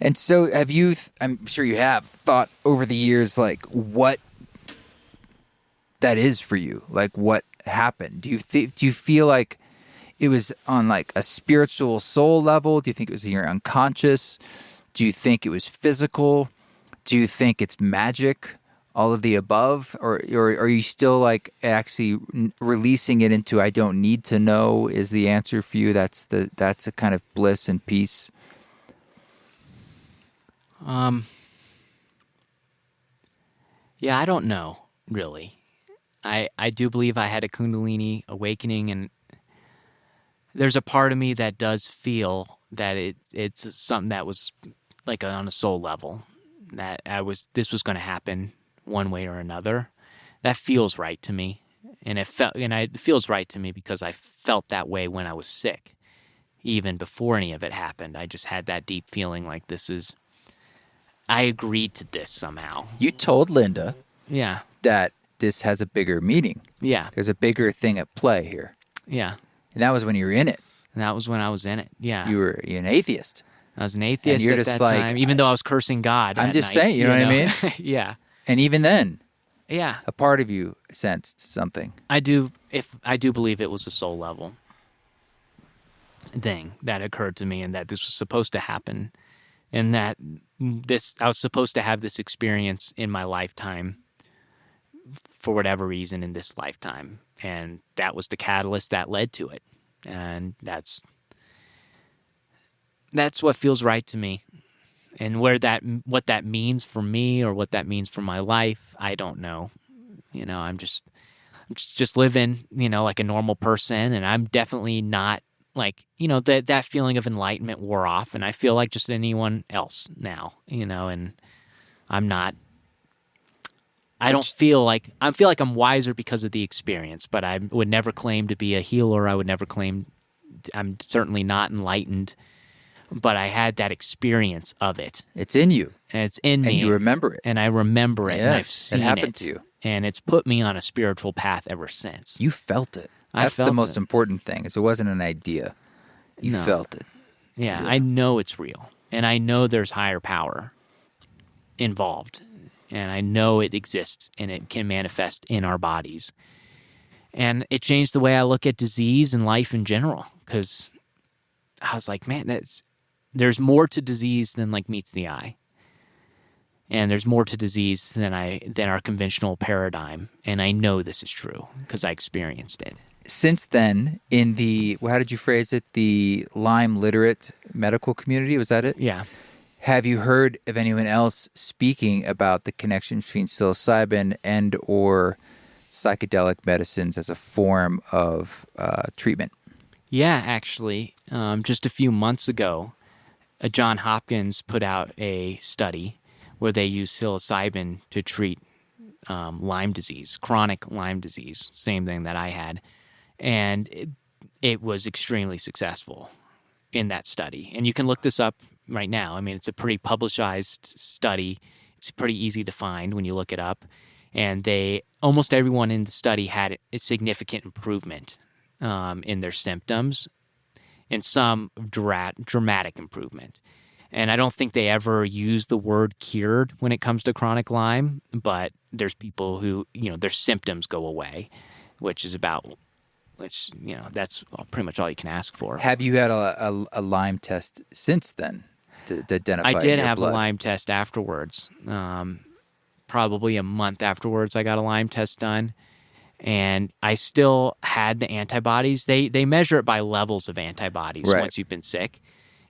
And so have you, I'm sure you have, thought over the years, like, what that is for you? Like, what happened? Do you feel like it was on like a spiritual soul level? Do you think it was in your unconscious? Do you think it was physical? Do you think it's magic? All of the above? Or are you still like actually releasing it into I don't need to know is the answer for you? That's a kind of bliss and peace. Yeah, I don't know, really. I do believe I had a Kundalini awakening, and there's a part of me that does feel that it's something that was like on a soul level, that this was going to happen one way or another. That feels right to me, and it feels right to me because I felt that way when I was sick, even before any of it happened. I just had that deep feeling like I agreed to this somehow. You told Linda, that this has a bigger meaning. Yeah, there's a bigger thing at play here. Yeah, and that was when you were in it. And that was when I was in it. Yeah, you were an atheist. I was an atheist at that time, even though I was cursing God. I'm just saying, you know what I mean? Yeah. And even then, a part of you sensed something. I do believe it was a soul level. thing that occurred to me, and that this was supposed to happen, and that I was supposed to have this experience in my lifetime for whatever reason in this lifetime. And that was the catalyst that led to it. And that's what feels right to me. And what that means for me or what that means for my life, I don't know. I'm just living, like a normal person, and I'm definitely not like, that feeling of enlightenment wore off, and I feel like just anyone else now, and I feel like I'm wiser because of the experience, but I would never claim to be a healer. I would never claim, I'm certainly not enlightened, but I had that experience of it. It's in you. And it's in me. And you remember it. And I remember it. Yes, and I've seen it happened to you. And it's put me on a spiritual path ever since. You felt it. I That's felt the most it. important thing. It wasn't an idea. You felt it. Yeah, I know it's real. And I know there's higher power involved. And I know it exists and it can manifest in our bodies. And it changed the way I look at disease and life in general, because I was like, man, there's more to disease than like meets the eye. And there's more to disease than our conventional paradigm. And I know this is true because I experienced it. Since then, in the, how did you phrase it? The Lyme literate medical community, was that it? Yeah. Have you heard of anyone else speaking about the connection between psilocybin and or psychedelic medicines as a form of treatment? Yeah, actually, just a few months ago, John Hopkins put out a study where they used psilocybin to treat Lyme disease, chronic Lyme disease, same thing that I had. And it was extremely successful in that study. And you can look this up right now. I mean, it's a pretty publicized study. It's pretty easy to find when you look it up. And almost everyone in the study had a significant improvement in their symptoms, and some dramatic improvement. And I don't think they ever use the word cured when it comes to chronic Lyme, but there's people who, their symptoms go away, that's pretty much all you can ask for. Have you had a Lyme test since then to identify I did your have blood? a Lyme test afterwards. Probably a month afterwards, I got a Lyme test done. And I still had the antibodies. They measure it by levels of antibodies once you've been sick.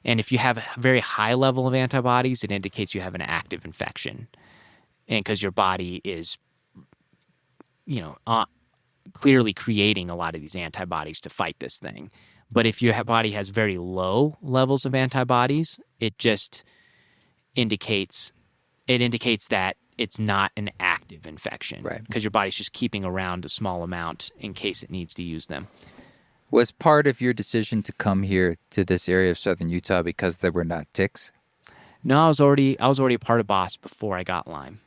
And if you have a very high level of antibodies, it indicates you have an active infection. And because your body is, clearly creating a lot of these antibodies to fight this thing. But if your body has very low levels of antibodies, it just indicates that it's not an active infection. Right. Because your body's just keeping around a small amount in case it needs to use them. Was part of your decision to come here to this area of southern Utah because there were not ticks? No, I was already a part of BOSS before I got Lyme.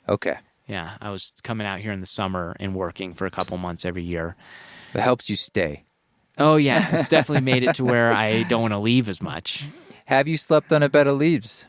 Okay. Yeah, I was coming out here in the summer and working for a couple months every year. It helps you stay. Oh, yeah. It's definitely made it to where I don't want to leave as much. Have you slept on a bed of leaves?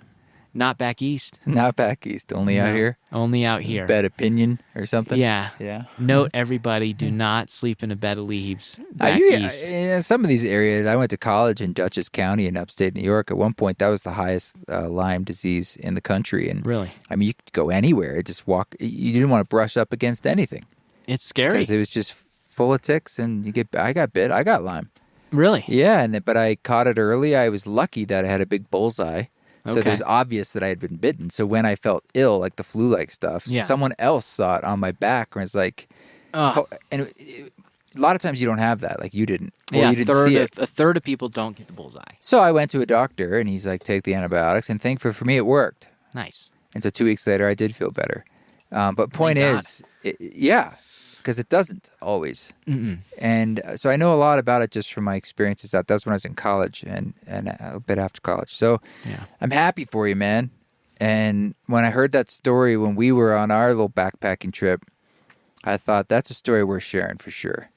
Not back east. Not back east. Only out here? Only out here. Bed of pinion or something? Yeah. Yeah. Note, everybody, do not sleep in a bed of leaves back east. In some of these areas, I went to college in Dutchess County in upstate New York. At one point, that was the highest Lyme disease in the country. And really? I mean, you could go anywhere. Just walk. You didn't want to brush up against anything. It's scary. Because it was just full of ticks, and I got bit. I got Lyme. Really? Yeah, but I caught it early. I was lucky that I had a big bullseye. So it was obvious that I had been bitten. So when I felt ill, like the flu-like stuff, someone else saw it on my back and was like, a lot of times you don't have that. Like you didn't. Or you didn't see it. A third of people don't get the bullseye. So I went to a doctor and he's like, take the antibiotics. And thankfully for me, it worked. Nice. And so 2 weeks later, I did feel better. But point is, because it doesn't always. Mm-mm. And so I know a lot about it just from my experiences. That's when I was in college and a bit after college. So I'm happy for you, man. And when I heard that story when we were on our little backpacking trip, I thought that's a story worth sharing for sure.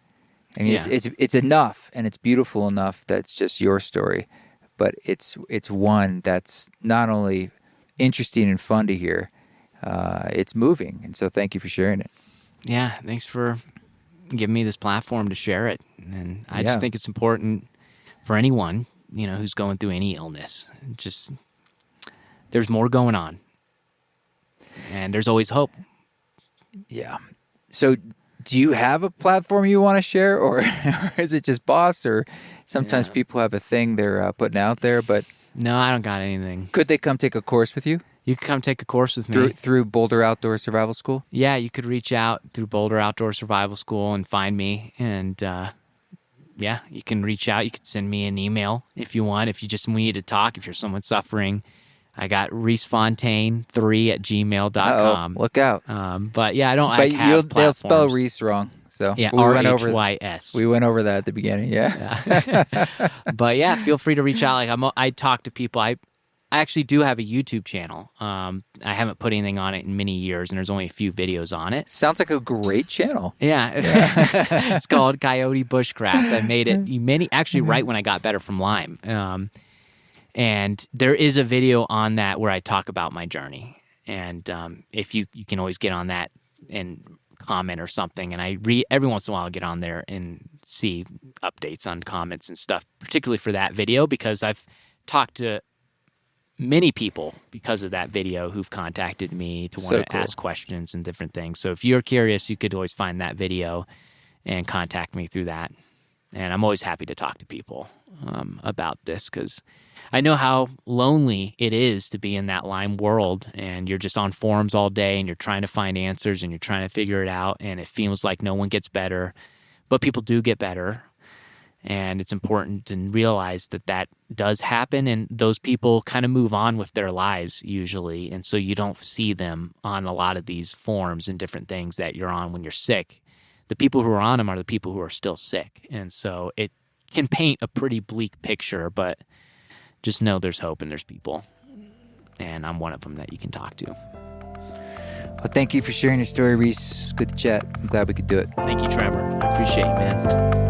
I mean, it's enough and it's beautiful enough that it's just your story, but it's one that's not only interesting and fun to hear, it's moving. And so thank you for sharing it. Yeah, thanks for giving me this platform to share it. And I just think it's important for anyone, who's going through any illness. Just, there's more going on. And there's always hope. Yeah. So do you have a platform you want to share, or is it just Boss, or sometimes people have a thing they're putting out there, but... No, I don't got anything. Could they come take a course with you? You could come take a course with me. Through Boulder Outdoor Survival School? Yeah, you could reach out through Boulder Outdoor Survival School and find me. And you can reach out. You could send me an email if you want. If you just need to talk, if you're someone suffering. I got rhysfontaine3@gmail.com. Look out. But yeah, I don't have platforms. They'll spell Rhys wrong. So yeah, RHYS. We went over that at the beginning, yeah. But yeah, feel free to reach out. Like I talk to people. I actually do have a YouTube channel. I haven't put anything on it in many years, and there's only a few videos on it. Sounds like a great channel. Yeah. It's called Coyote Bushcraft. I made it actually right when I got better from Lyme. And there is a video on that where I talk about my journey. And if you can always get on that and comment or something. And I every once in a while I'll get on there and see updates on comments and stuff, particularly for that video, because I've talked to many people because of that video who've contacted me to want to ask questions and different things. So if you're curious, you could always find that video and contact me through that. And I'm always happy to talk to people about this, because I know how lonely it is to be in that Lyme world, and you're just on forums all day and you're trying to find answers and you're trying to figure it out, and it feels like no one gets better, but people do get better. And it's important to realize that does happen, and those people kind of move on with their lives usually, and so you don't see them on a lot of these forums and different things that you're on when you're sick. The people who are on them are the people who are still sick, and so it can paint a pretty bleak picture, but just know there's hope and there's people, and I'm one of them that you can talk to. Well, thank you for sharing your story, Rhys. It's good to chat. I'm glad we could do it. Thank you, Trevor. I appreciate it, man.